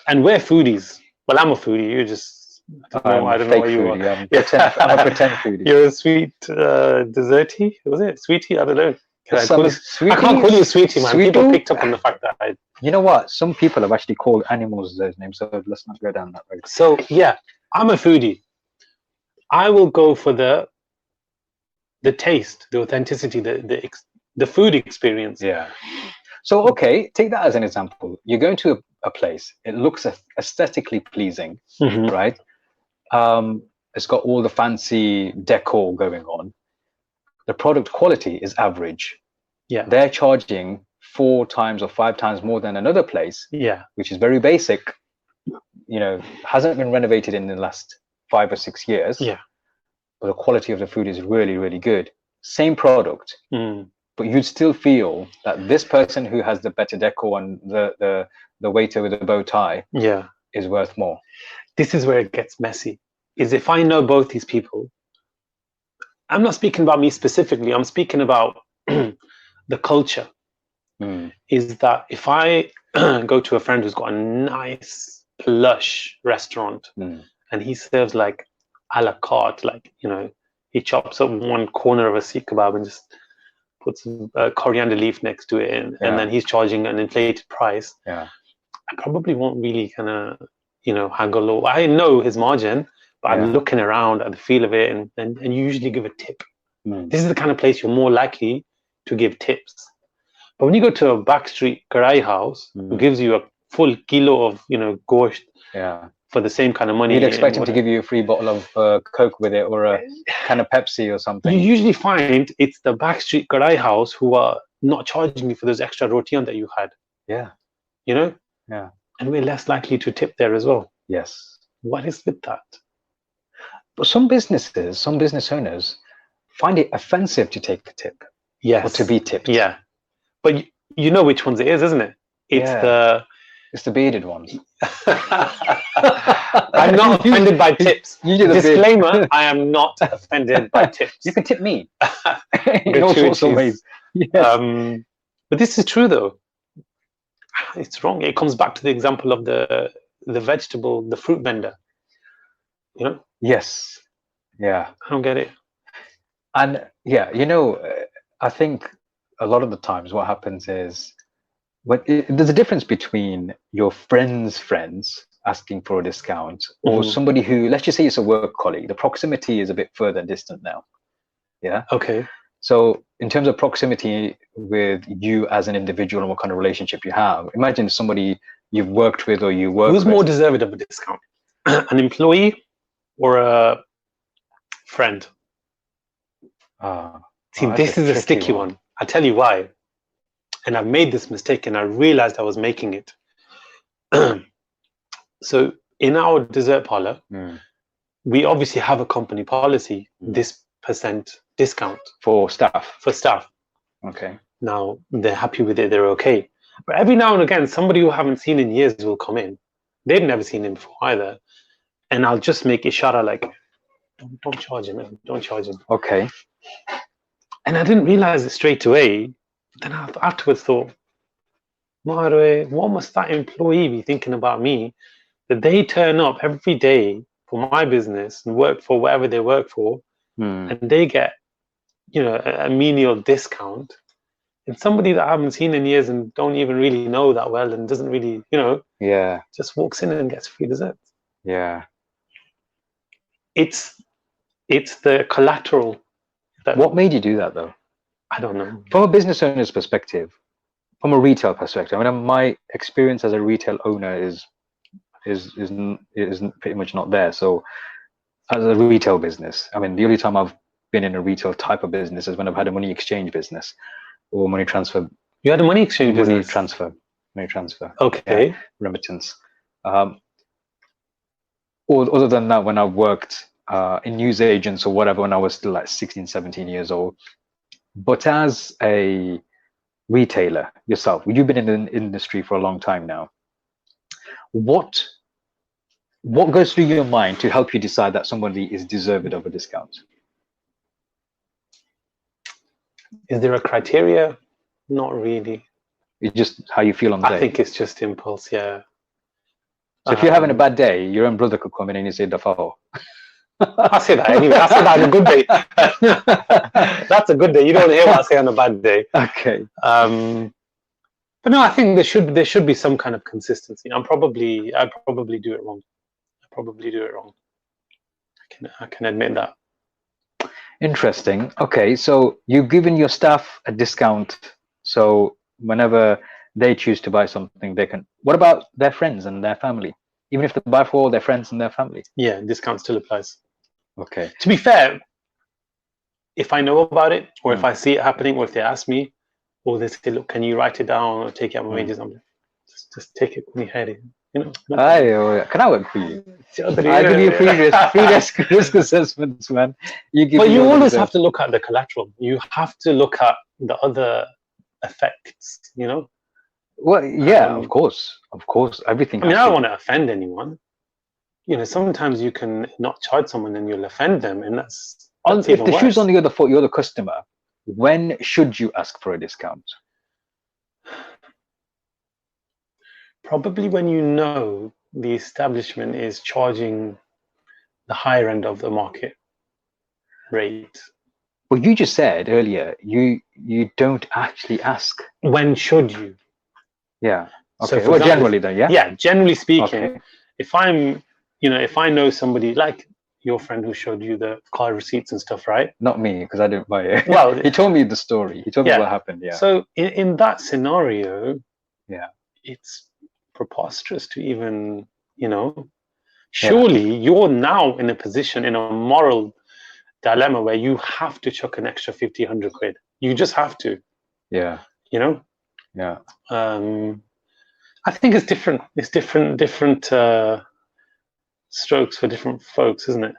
Speaker 2: And we're foodies. Well, I'm a foodie. You're just, I don't know what you are.
Speaker 1: I'm a pretend foodie.
Speaker 2: You're a sweet desserty, was it? Sweetie? I don't know. I can't call you sweetie, man.
Speaker 1: Sweetie?
Speaker 2: People picked up on the fact that
Speaker 1: You know what? Some people have actually called animals those names, so let's not go down that road.
Speaker 2: So, yeah, I'm a foodie. I will go for the taste, the authenticity, the food experience.
Speaker 1: Yeah. So, okay, take that as an example. You're going to a place. It looks aesthetically pleasing, right? It's got all the fancy decor going on. The product quality is average.
Speaker 2: Yeah.
Speaker 1: They're charging 4 times or 5 times more than another place.
Speaker 2: Yeah.
Speaker 1: Which is very basic. You know, hasn't been renovated in the last 5 or 6 years.
Speaker 2: Yeah.
Speaker 1: But the quality of the food is really, really good. Same product. But you'd still feel that this person who has the better decor and the waiter with the bow tie is worth more.
Speaker 2: This is where it gets messy. Is if I know both these people, I'm not speaking about me specifically, I'm speaking about the culture. Is that if I go to a friend who's got a nice plush restaurant and he serves like a la carte, like, you know, he chops up one corner of a Sikh kebab and just puts a coriander leaf next to it, and then he's charging an inflated price.
Speaker 1: Yeah,
Speaker 2: I probably won't really kind of, haggle. Or I know his margin, but I'm looking around at the feel of it, and you usually give a tip. This is the kind of place you're more likely to give tips. But when you go to a backstreet karai house who gives you a full kilo of gosht for the same kind of money,
Speaker 1: you'd expect him to give you a free bottle of Coke with it, or a kind of Pepsi or something.
Speaker 2: You usually find it's the backstreet karai house who are not charging you for those extra rotiyan that you had.
Speaker 1: Yeah.
Speaker 2: Yeah. And we're less likely to tip there as well.
Speaker 1: Yes.
Speaker 2: What is with that?
Speaker 1: But some business owners find it offensive to take a tip.
Speaker 2: Yes.
Speaker 1: Or to be tipped.
Speaker 2: Yeah. But you know which ones it is, isn't it?
Speaker 1: It's the bearded ones.
Speaker 2: I'm not offended by tips. Disclaimer, I am not offended by tips.
Speaker 1: You can tip me. In all sorts of ways. Yes.
Speaker 2: But this is true though. It's wrong. It comes back to the example of the vegetable, the fruit vendor.
Speaker 1: Yes. Yeah.
Speaker 2: I don't get it.
Speaker 1: And I think a lot of the times what happens is there's a difference between your friend's friends asking for a discount or somebody who, let's just say it's a work colleague. The proximity is a bit further distant now. Yeah.
Speaker 2: Okay.
Speaker 1: So in terms of proximity with you as an individual and what kind of relationship you have, imagine somebody you've worked with or you work with.
Speaker 2: Who's more deserving of a discount? An employee or a friend? See, this is a sticky one. I'll tell you why. And I've made this mistake and I realized I was making it. So in our dessert parlor, we obviously have a company policy, this % discount
Speaker 1: for staff.
Speaker 2: Okay. Now they're happy with it, they're okay. But every now and again, somebody who I haven't seen in years will come in. They've never seen him before either. And I'll just make ishara like, don't charge him, man. Don't charge him.
Speaker 1: Okay.
Speaker 2: And I didn't realize it straight away. Then I afterwards thought, Marwe, what must that employee be thinking about me? That they turn up every day for my business and work for whatever they work for, and they get, a menial discount. And somebody that I haven't seen in years and don't even really know that well and doesn't really, just walks in and gets free dessert.
Speaker 1: Yeah.
Speaker 2: It's the collateral.
Speaker 1: What made you do that though?
Speaker 2: I don't know.
Speaker 1: From a business owner's perspective, from a retail perspective, I mean, my experience as a retail owner is pretty much not there. So as a retail business, I mean, the only time I've been in a retail type of business is when I've had a money exchange business or money transfer.
Speaker 2: You had a money exchange business?
Speaker 1: Money transfer.
Speaker 2: Okay.
Speaker 1: Yeah, remittance. Or other than that, when I worked in news agents or whatever, when I was still like 16, 17 years old. But as a retailer yourself, you've been in the industry for a long time now. What goes through your mind to help you decide that somebody is deserving of a discount?
Speaker 2: Is there a criteria? Not really.
Speaker 1: It's just how you feel on the day.
Speaker 2: I think it's just impulse, yeah.
Speaker 1: So if you're having a bad day, your own brother could come in and you say, Dafao.
Speaker 2: I say that anyway. I say that on a good day. That's a good day. You don't hear what I say on a bad day.
Speaker 1: Okay.
Speaker 2: But no, I think there should be some kind of consistency. I'd probably do it wrong. I can admit that.
Speaker 1: Interesting. Okay, so you've given your staff a discount. So whenever they choose to buy something, they can. What about their friends and their family? Even if they buy for all their friends and their family?
Speaker 2: Yeah, discount still applies.
Speaker 1: Okay.
Speaker 2: To be fair, if I know about it, or if I see it happening, or if they ask me, or they say, "Look, can you write it down or take it out my wages?" I'm like, just take it when you had it. Can
Speaker 1: I work for you? I give you free risk assessments, man.
Speaker 2: But you always have to look at the collateral. You have to look at the other effects.
Speaker 1: Well, yeah, of course, everything.
Speaker 2: I mean, I don't want to offend anyone. Sometimes you can not charge someone and you'll offend them, and that's
Speaker 1: if the shoe's on the other foot, you're the customer. When should you ask for a discount?
Speaker 2: Probably when you know the establishment is charging the higher end of the market rate.
Speaker 1: But you just said earlier, you don't actually ask.
Speaker 2: When should you?
Speaker 1: Yeah. Okay.
Speaker 2: So, for
Speaker 1: well,
Speaker 2: example,
Speaker 1: generally then, yeah.
Speaker 2: Yeah, generally speaking,
Speaker 1: Okay.
Speaker 2: if I know somebody like your friend who showed you the car receipts and stuff, right?
Speaker 1: Not me, because I didn't buy it.
Speaker 2: Well,
Speaker 1: he told me the story. He told me
Speaker 2: Yeah.
Speaker 1: what happened. Yeah.
Speaker 2: So in that scenario,
Speaker 1: Yeah.
Speaker 2: it's preposterous to even, surely you're now in a position, in a moral dilemma where you have to chuck an extra 50, 100 quid. You just have to,
Speaker 1: Yeah. Yeah.
Speaker 2: I think it's different. It's different strokes for different folks, isn't it?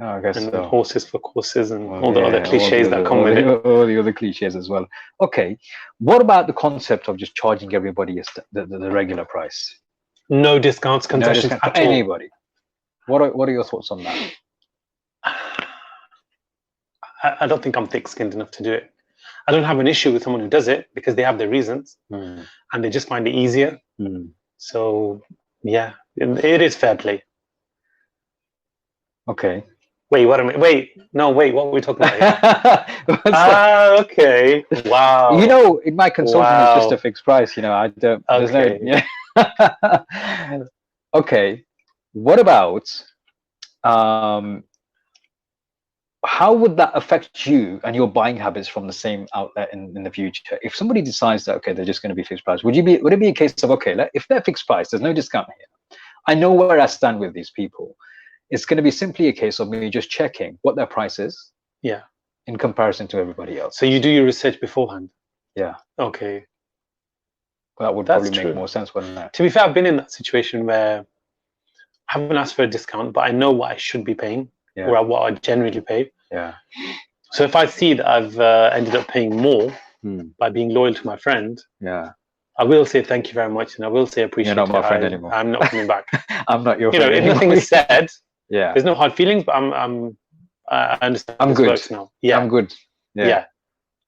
Speaker 1: Oh, I guess
Speaker 2: And
Speaker 1: so.
Speaker 2: horses for courses and all the other cliches that come with it.
Speaker 1: All the other cliches as well. Okay. What about the concept of just charging everybody the regular price?
Speaker 2: No discounts, concessions
Speaker 1: for
Speaker 2: at all.
Speaker 1: anybody. What are your thoughts on that?
Speaker 2: I don't think I'm thick-skinned enough to do it. I don't have an issue with someone who does it because they have their reasons and they just find it easier. So yeah, it is fair play.
Speaker 1: Okay.
Speaker 2: Wait, what am I? Wait, no, wait. What were we talking about here? Okay. Wow.
Speaker 1: In my consulting, it's just a fixed price. I don't.
Speaker 2: Okay.
Speaker 1: There's no. Okay. What about how would that affect you and your buying habits from the same outlet in the future? If somebody decides that they're just going to be fixed price, would it be a case of if they're fixed price, there's no discount here, I know where I stand with these people. It's going to be simply a case of me just checking what their price is.
Speaker 2: Yeah.
Speaker 1: In comparison to everybody else.
Speaker 2: So you do your research beforehand.
Speaker 1: Yeah.
Speaker 2: Okay.
Speaker 1: Well, that would probably make more sense, wouldn't it?
Speaker 2: To be fair, I've been in that situation where I haven't asked for a discount, but I know what I should be paying.
Speaker 1: Yeah.
Speaker 2: Or what I generally pay.
Speaker 1: Yeah.
Speaker 2: So if I see that I've ended up paying more by being loyal to my friend,
Speaker 1: yeah,
Speaker 2: I will say thank you very much, and I will say appreciate it.
Speaker 1: You're not my friend anymore.
Speaker 2: I'm not coming back.
Speaker 1: I'm not your friend.
Speaker 2: If nothing is said,
Speaker 1: yeah,
Speaker 2: there's no hard feelings, but I understand.
Speaker 1: I'm good
Speaker 2: now. Yeah,
Speaker 1: I'm good. Yeah.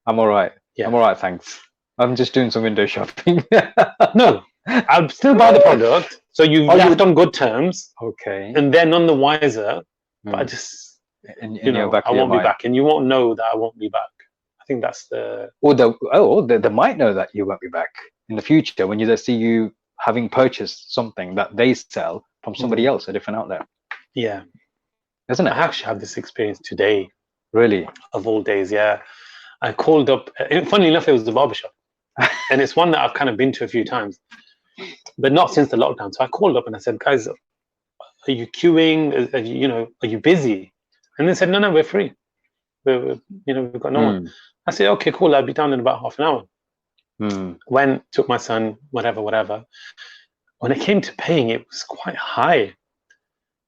Speaker 1: I'm all right. Yeah. I'm all right. Thanks. I'm just doing some window shopping.
Speaker 2: No, I'll still buy the product. So you've left on good terms.
Speaker 1: Okay.
Speaker 2: And they're none the wiser. But I just, I won't be back, and you won't know that I won't be back. I think that's the.
Speaker 1: Or they might know that you won't be back in the future when they see you having purchased something that they sell from somebody else, a different outlet.
Speaker 2: Yeah.
Speaker 1: Isn't it?
Speaker 2: I actually had this experience today.
Speaker 1: Really?
Speaker 2: Of all days, yeah. I called up. Funnily enough, it was the barbershop, and it's one that I've kind of been to a few times, but not since the lockdown. So I called up and I said, "Guys, are you queuing? Are you busy?" And they said, "No, we're free. We've got no one." I said, "Okay, cool. I'll be down in about half an hour." Went, took my son, whatever. When it came to paying, it was quite high.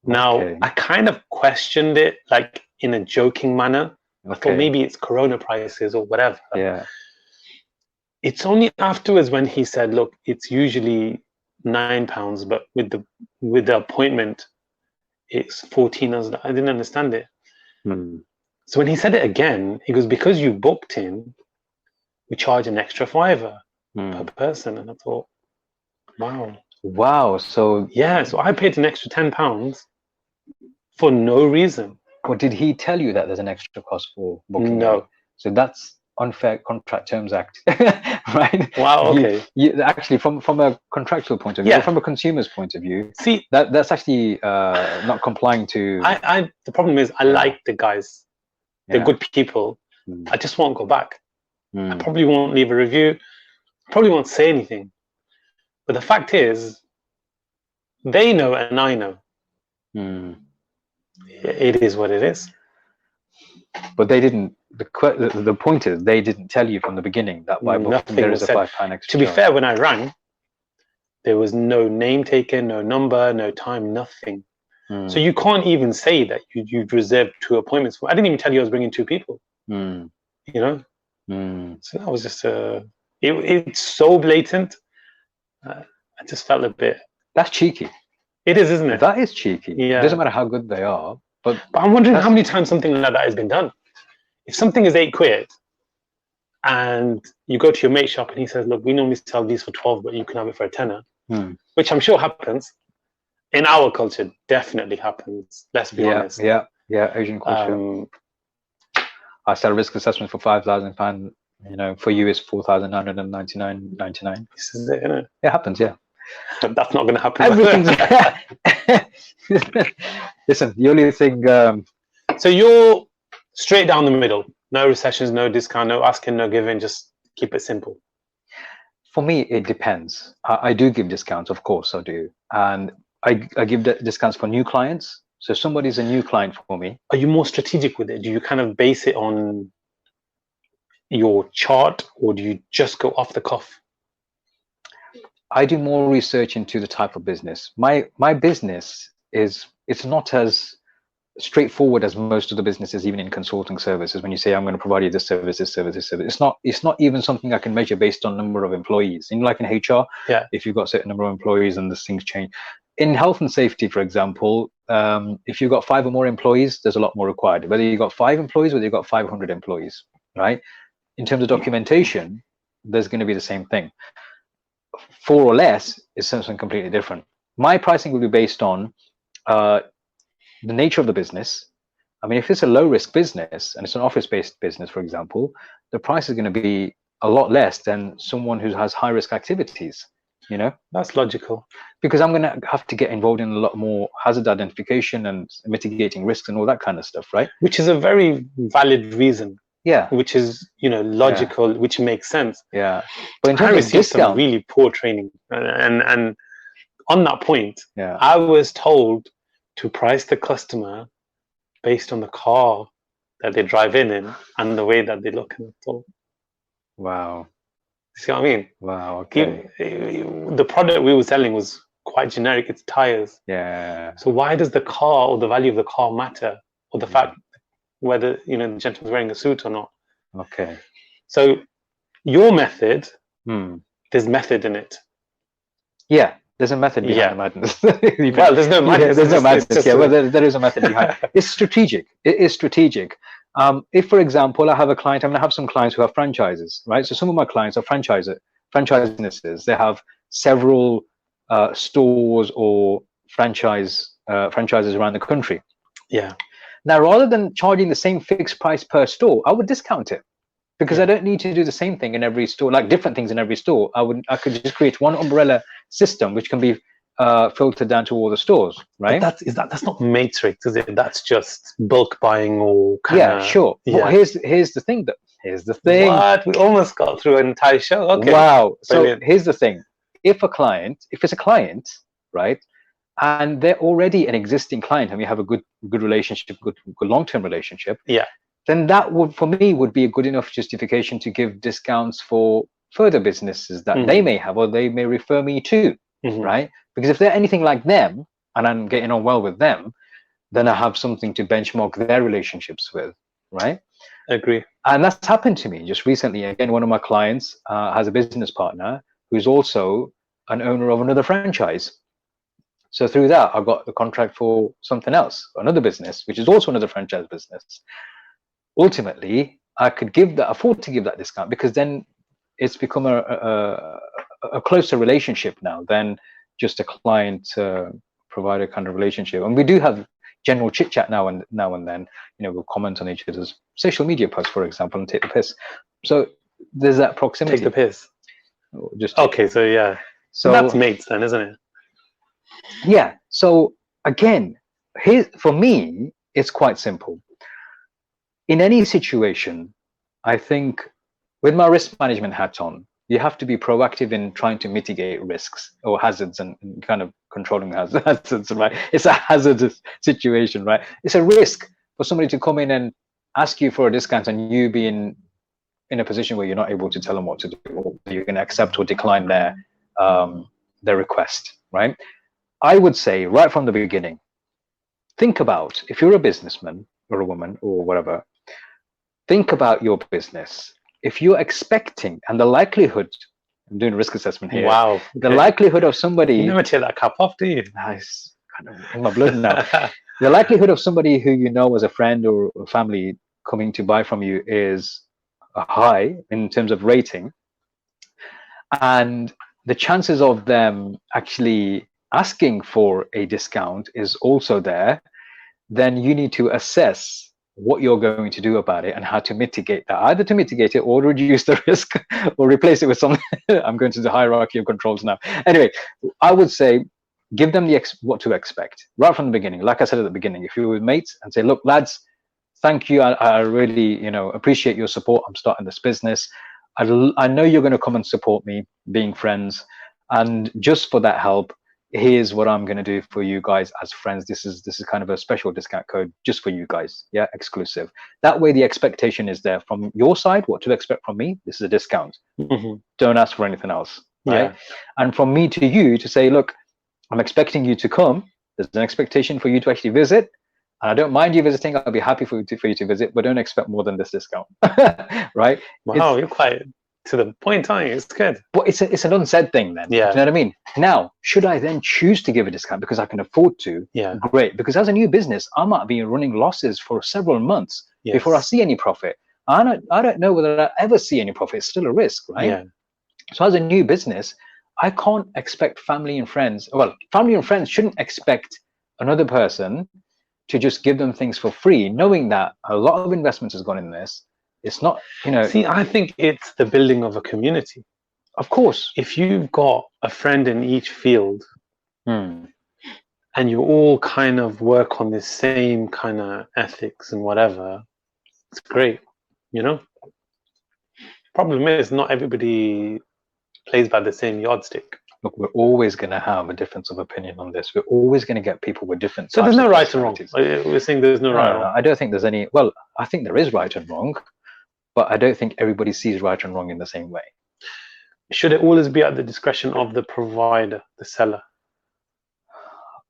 Speaker 2: Now, I kind of questioned it, like in a joking manner. I thought maybe it's Corona prices or whatever.
Speaker 1: Yeah.
Speaker 2: It's only afterwards when he said, "Look, it's usually £9, but with the appointment, it's 14." I didn't understand it. So when he said it again, he goes, "Because you booked in, we charge an extra £5 per person." And I thought, wow. So so I paid an extra £10 for no reason.
Speaker 1: Or did he tell you that there's an extra cost for booking?
Speaker 2: No.
Speaker 1: So that's unfair Contract Terms Act, right?
Speaker 2: Wow. Okay.
Speaker 1: Actually, from a contractual point of view, or from a consumer's point of view,
Speaker 2: see,
Speaker 1: that's actually not complying to.
Speaker 2: The problem is, I like the guys. They're good people. I just won't go back. I probably won't leave a review. Probably won't say anything. But the fact is, they know and I know. It is what it is.
Speaker 1: But they didn't. The point is, they didn't tell you from the beginning that by booking there is a £5 extra.
Speaker 2: To be fair, when I rang, there was no name taken, no number, no time, nothing. So you can't even say that you'd reserved 2 appointments for. I didn't even tell you I was bringing 2 people. So that was just it's so blatant. I just felt a bit.
Speaker 1: That's cheeky.
Speaker 2: It is, isn't it?
Speaker 1: That is cheeky.
Speaker 2: Yeah.
Speaker 1: It doesn't matter how good they are, but
Speaker 2: I'm wondering how many times something like that has been done. If something is £8 and you go to your mate's shop and he says, "Look, we normally sell these for 12, but you can have it for a tenner," which I'm sure happens in our culture. Definitely happens. Let's be honest.
Speaker 1: Yeah. Asian culture. I sell risk assessment for £5,000. You know, for you it's 4,999.99.
Speaker 2: This is it, isn't it?
Speaker 1: It happens, yeah.
Speaker 2: That's not going to happen.
Speaker 1: Everything's. Listen, the only thing.
Speaker 2: So you're straight down the middle. No recessions, no discount, no asking, no giving. Just keep it simple.
Speaker 1: For me, it depends. I do give discounts, of course I do, and I give discounts for new clients. So if somebody's a new client for me.
Speaker 2: Are you more strategic with it? Do you kind of base it on your chart, or do you just go off the cuff?
Speaker 1: I do more research into the type of business. My business it's not as straightforward as most of the businesses, even in consulting services. When you say I'm going to provide you this service, this service, this service, it's not even something I can measure based on number of employees. Like in HR,
Speaker 2: yeah,
Speaker 1: if you've got a certain number of employees and these things change. In health and safety, for example, if you've got 5 or more employees, there's a lot more required. Whether you've got 5 employees, whether you've got 500 employees, right? In terms of documentation, there's going to be the same thing. 4 or less is something completely different. My pricing will be based on the nature of the business. I mean, if it's a low risk business and it's an office-based business, for example, the price is going to be a lot less than someone who has high risk activities. You know,
Speaker 2: that's logical,
Speaker 1: because I'm going to have to get involved in a lot more hazard identification and mitigating risks and all that kind of stuff, right?
Speaker 2: Which is a very valid reason.
Speaker 1: Yeah.
Speaker 2: Which is, you know, logical, yeah. Which makes sense.
Speaker 1: Yeah. But in terms of discount,
Speaker 2: some really poor training, and on that point,
Speaker 1: yeah,
Speaker 2: I was told to price the customer based on the car that they drive in and the way that they look in the store.
Speaker 1: Wow.
Speaker 2: See what I mean?
Speaker 1: Wow. Okay.
Speaker 2: The product we were selling was quite generic. It's tires.
Speaker 1: Yeah.
Speaker 2: So why does the car or the value of the car matter, or the fact whether, you know, the gentleman's wearing a suit or not?
Speaker 1: Okay.
Speaker 2: So your method, there's method in it.
Speaker 1: Yeah, there's a method behind the madness.
Speaker 2: Well, there's no madness.
Speaker 1: Yeah, there's no madness. Yeah, well, there is a method behind it. It's strategic. It is strategic. If, for example, I have a client, I'm going to have some clients who have franchises, right? So some of my clients are franchise businesses. They have several stores or franchises around the country.
Speaker 2: Yeah.
Speaker 1: Now, rather than charging the same fixed price per store, I would discount it, because I don't need to do the same thing in every store, like different things in every store. I could just create one umbrella system which can be filtered down to all the stores, right?
Speaker 2: But that's not matrix, is it? That's just bulk buying or
Speaker 1: yeah, sure. Yeah. Well, here's the thing.
Speaker 2: What? We almost got through an entire show. Okay.
Speaker 1: Wow. Brilliant. So here's the thing. If it's a client, right, and they're already an existing client, and we have a good relationship, good long-term relationship,
Speaker 2: yeah,
Speaker 1: then that would, for me, would be a good enough justification to give discounts for further businesses that they may have or they may refer me to, right? Because if they're anything like them and I'm getting on well with them, then I have something to benchmark their relationships with, right?
Speaker 2: I agree.
Speaker 1: And that's happened to me just recently. Again, one of my clients has a business partner who's also an owner of another franchise. So through that, I got the contract for something else, another business, which is also another franchise business. Ultimately, I could afford to give that discount, because then it's become a closer relationship now than just a client provider kind of relationship. And we do have general chit chat now and then. You know, we'll comment on each other's social media posts, for example, and take the piss. So there's that proximity.
Speaker 2: Take the piss.
Speaker 1: Just
Speaker 2: okay. So yeah. So that's mates then, isn't it?
Speaker 1: Yeah. So again, for me, it's quite simple. In any situation, I think with my risk management hat on, you have to be proactive in trying to mitigate risks or hazards and kind of controlling hazards, right? It's a hazardous situation, right? It's a risk for somebody to come in and ask you for a discount and you be in a position where you're not able to tell them what to do, or you're going to accept or decline their request, right? I would say right from the beginning, think about, if you're a businessman or a woman or whatever, think about your business. If you're expecting, and the likelihood, I'm doing a risk assessment here.
Speaker 2: Wow. Okay.
Speaker 1: The likelihood of somebody.
Speaker 2: You never take that cap off, do you?
Speaker 1: It's kind of in my blood now. The likelihood of somebody who you know as a friend or a family coming to buy from you is high in terms of rating. And the chances of them actually asking for a discount is also there. Then you need to assess what you're going to do about it and how to mitigate that, either to mitigate it or reduce the risk or replace it with something. I'm going to the hierarchy of controls now. Anyway, I would say give them what to expect right from the beginning. Like I said at the beginning, if you're with mates and say, look, lads, thank you. I really, appreciate your support. I'm starting this business. I know you're going to come and support me being friends. And just for that help, here's what I'm going to do for you guys as friends. This is kind of a special discount code just for you guys. Yeah, exclusive. That way the expectation is there from your side, what to expect from me. This is a discount.
Speaker 2: Mm-hmm.
Speaker 1: Don't ask for anything else. Right.
Speaker 2: Yeah.
Speaker 1: And from me to you to say, look, I'm expecting you to come. There's an expectation for you to actually visit. And I don't mind you visiting. I'll be happy for you to visit, but don't expect more than this discount. Right.
Speaker 2: Wow, you're quite to the point, aren't you? It's good.
Speaker 1: But it's an unsaid thing then.
Speaker 2: Yeah.
Speaker 1: Do you know what I mean? Now, should I then choose to give a discount because I can afford to?
Speaker 2: Yeah.
Speaker 1: Great. Because as a new business, I might be running losses for several months before I see any profit. I don't know whether I ever see any profit. It's still a risk, right?
Speaker 2: Yeah.
Speaker 1: So as a new business, I can't expect family and friends. Well, family and friends shouldn't expect another person to just give them things for free, knowing that a lot of investment has gone in this. It's not,
Speaker 2: See, I think it's the building of a community.
Speaker 1: Of course.
Speaker 2: If you've got a friend in each field and you all kind of work on this same kind of ethics and whatever, it's great, Problem is, not everybody plays by the same yardstick.
Speaker 1: Look, we're always going to have a difference of opinion on this. We're always going to get people with different.
Speaker 2: So there's no right and wrong. We're saying there's no right and wrong.
Speaker 1: I don't think there's any. Well, I think there is right and wrong, but I don't think everybody sees right and wrong in the same way.
Speaker 2: Should it always be at the discretion of the provider, the seller?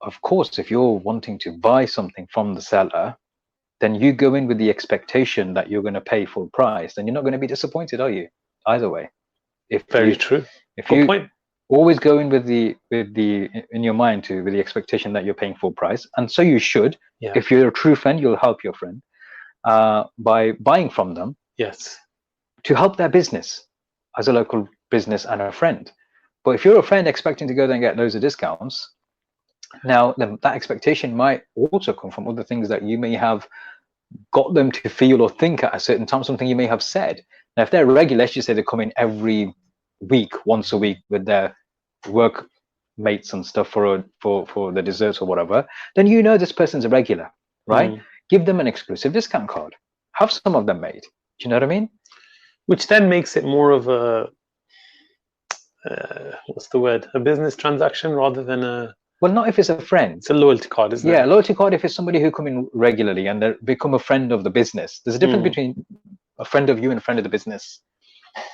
Speaker 1: Of course, if you're wanting to buy something from the seller, then you go in with the expectation that you're going to pay full price, then you're not going to be disappointed, are you? Either way.
Speaker 2: Very true.
Speaker 1: If you always go in with the in your mind with the expectation that you're paying full price, and so you should.
Speaker 2: Yeah.
Speaker 1: If you're a true friend, you'll help your friend by buying from them.
Speaker 2: Yes.
Speaker 1: To help their business as a local business and a friend. But if you're a friend expecting to go there and get loads of discounts, now that expectation might also come from other things that you may have got them to feel or think at a certain time, something you may have said. Now, if they're regular, let's just say they come in every week, once a week with their work mates and stuff for the desserts or whatever, then this person's a regular, right? Give them an exclusive discount card. Have some of them made. Do you know what I mean?
Speaker 2: Which then makes it more of a what's the word? A business transaction rather than a.
Speaker 1: Well, not if it's a friend.
Speaker 2: It's a loyalty card, isn't it?
Speaker 1: Yeah, loyalty card if it's somebody who come in regularly and they become a friend of the business. There's a difference between a friend of you and a friend of the business.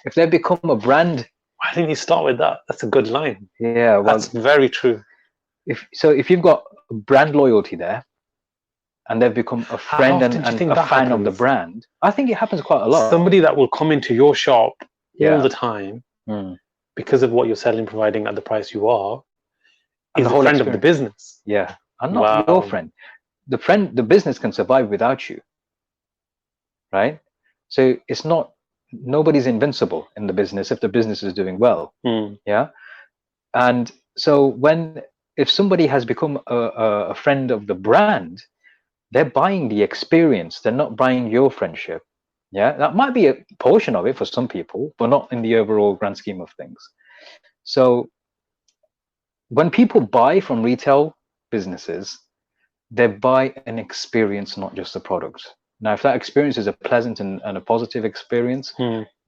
Speaker 1: If they become a brand.
Speaker 2: Why didn't you start with that? That's a good line.
Speaker 1: Yeah, well,
Speaker 2: that's very true.
Speaker 1: If you've got brand loyalty there, and they've become a friend and a fan of the brand, I think it happens quite a lot.
Speaker 2: Somebody that will come into your shop all the time because of what you're selling, providing at the price you are, is a friend of the business.
Speaker 1: Yeah, and not your friend. The business can survive without you, right? So it's not. Nobody's invincible in the business if the business is doing well. Yeah, and so if somebody has become a friend of the brand, they're buying the experience. They're not buying your friendship. Yeah, that might be a portion of it for some people, but not in the overall grand scheme of things. So when people buy from retail businesses, they buy an experience, not just a product. Now, if that experience is a pleasant and a positive experience,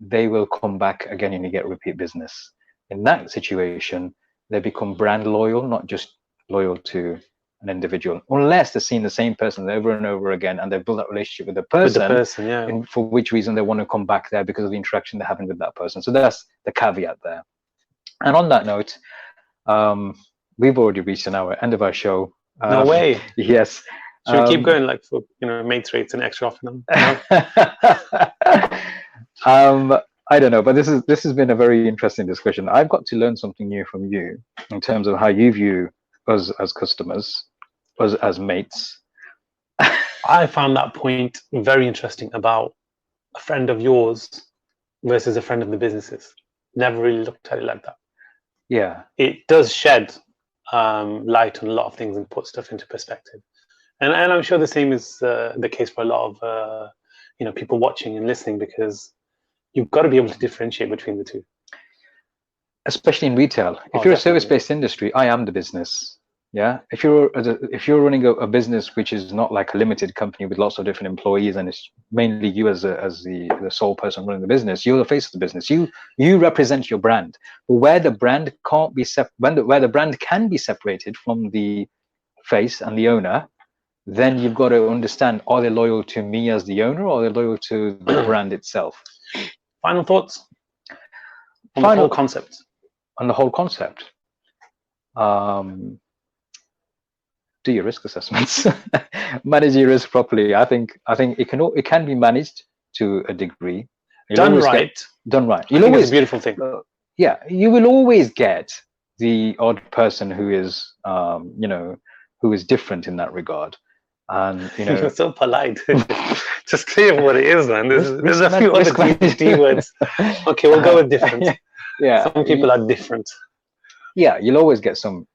Speaker 1: they will come back again and you get repeat business. In that situation, they become brand loyal, not just loyal to an individual, unless they're seeing the same person over and over again and they've built that relationship with the person, and for which reason they want to come back there because of the interaction they're having with that person. So that's the caveat there. And on that note, we've already reached an hour, end of our show.
Speaker 2: No way.
Speaker 1: Yes.
Speaker 2: Should we keep going, like for mates rates and extra often?
Speaker 1: I don't know, but this has been a very interesting discussion. I've got to learn something new from you in terms of how you view us as customers, us as mates.
Speaker 2: I found that point very interesting about a friend of yours versus a friend of the businesses. Never really looked at it like that.
Speaker 1: Yeah,
Speaker 2: it does shed light on a lot of things and put stuff into perspective. And I'm sure the same is the case for a lot of people watching and listening, because you've got to be able to differentiate between the two.
Speaker 1: Especially in retail. If you're a service-based industry, I am the business. Yeah. If you're running a business which is not like a limited company with lots of different employees, and it's mainly you as the sole person running the business, you're the face of the business. You represent your brand. But where the brand can't be where the brand can be separated from the face and the owner, then you've got to understand: are they loyal to me as the owner, or are they loyal to the brand itself?
Speaker 2: Final thoughts on the whole concept.
Speaker 1: On the whole concept. Do your risk assessments. Manage your risk properly. I think it can be managed to a degree.
Speaker 2: Done right.
Speaker 1: Done right.
Speaker 2: You'll always, it's a beautiful thing.
Speaker 1: Yeah, you will always get the odd person who is who is different in that regard. And
Speaker 2: you're so polite. Just clear what it is, man. There's a few other key words. Okay, we'll go with different.
Speaker 1: Yeah.
Speaker 2: Some people are different.
Speaker 1: Yeah, you'll always get some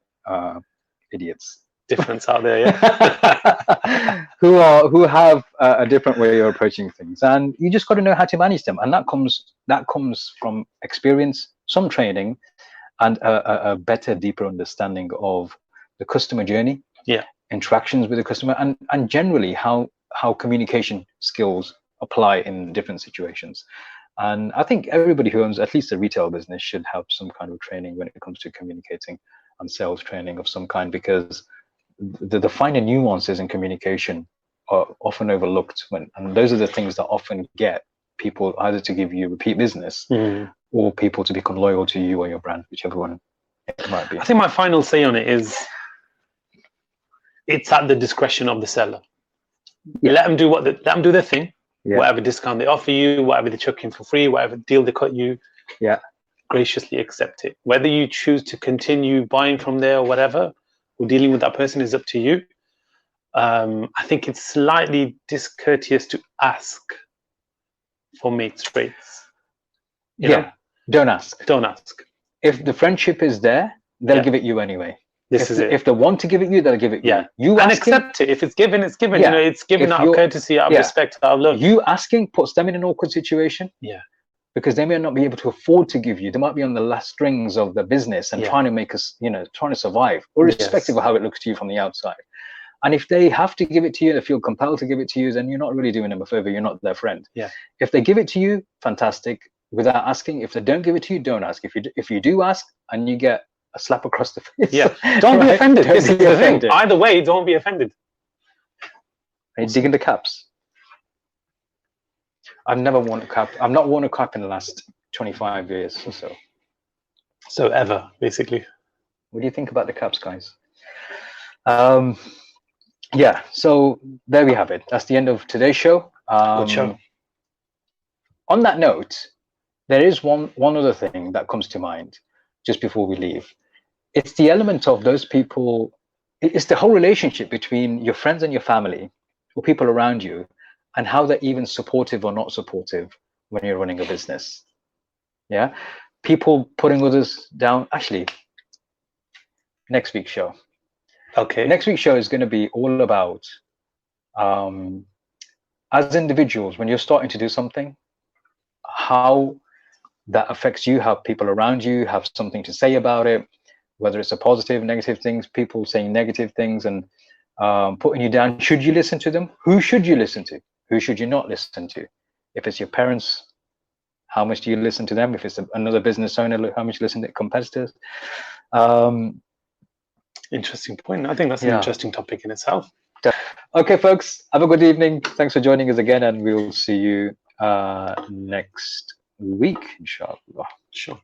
Speaker 1: idiots.
Speaker 2: Difference out there, yeah.
Speaker 1: who have a different way of approaching things, and you just got to know how to manage them, and that comes from experience, some training, and a better, deeper understanding of the customer journey, interactions with the customer, and generally how communication skills apply in different situations. And I think everybody who owns at least a retail business should have some kind of training when it comes to communicating, and sales training of some kind, because the finer nuances in communication are often overlooked, and those are the things that often get people either to give you repeat business or people to become loyal to you or your brand, whichever one it might be.
Speaker 2: I think my final say on it is it's at the discretion of the seller. Let them do their thing. Whatever discount they offer you, whatever they chuck in for free, whatever deal they cut you, graciously accept it. Whether you choose to continue buying from there or whatever, or dealing with that person, is up to you. I think it's slightly discourteous to ask for mates rates.
Speaker 1: Don't ask.
Speaker 2: Don't ask.
Speaker 1: If the friendship is there, they'll give it you anyway.
Speaker 2: This is it.
Speaker 1: If they want to give it you, they'll give it you. You
Speaker 2: and
Speaker 1: asking,
Speaker 2: accept it. If it's given, it's given. It's given out of courtesy, out of respect, out of love.
Speaker 1: You asking puts them in an awkward situation. Because they may not be able to afford to give you. They might be on the last strings of the business and trying to make us, trying to survive, irrespective of how it looks to you from the outside. And if they have to give it to you, they feel compelled to give it to you, then you're not really doing them a favor. You're not their friend. If they give it to you, fantastic, without asking. If they don't give it to you, don't ask. If you do ask and you get a slap across the face,
Speaker 2: don't be offended. This is the thing. Either way, don't be offended.
Speaker 1: Are you digging the caps? I've never worn a cap. I've not worn a cap in the last 25 years or so.
Speaker 2: So ever, basically.
Speaker 1: What do you think about the caps, guys? So there we have it. That's the end of today's show.
Speaker 2: Good show.
Speaker 1: On that note, there is one other thing that comes to mind just before we leave. It's the element of those people. It's the whole relationship between your friends and your family, or people around you, and how they're even supportive or not supportive when you're running a business. People putting others down. Actually, next week's show.
Speaker 2: Okay.
Speaker 1: Next week's show is going to be all about, as individuals, when you're starting to do something, how that affects you, how people around you have something to say about it, whether it's a positive, negative things, people saying negative things and putting you down. Should you listen to them? Who should you listen to? Who should you not listen to? If it's your parents, how much do you listen to them? If it's another business owner, how much you listen to competitors?
Speaker 2: Interesting point. I think that's an interesting topic in itself.
Speaker 1: Okay, folks, have a good evening. Thanks for joining us again, and we'll see you next week, inshallah.
Speaker 2: Sure.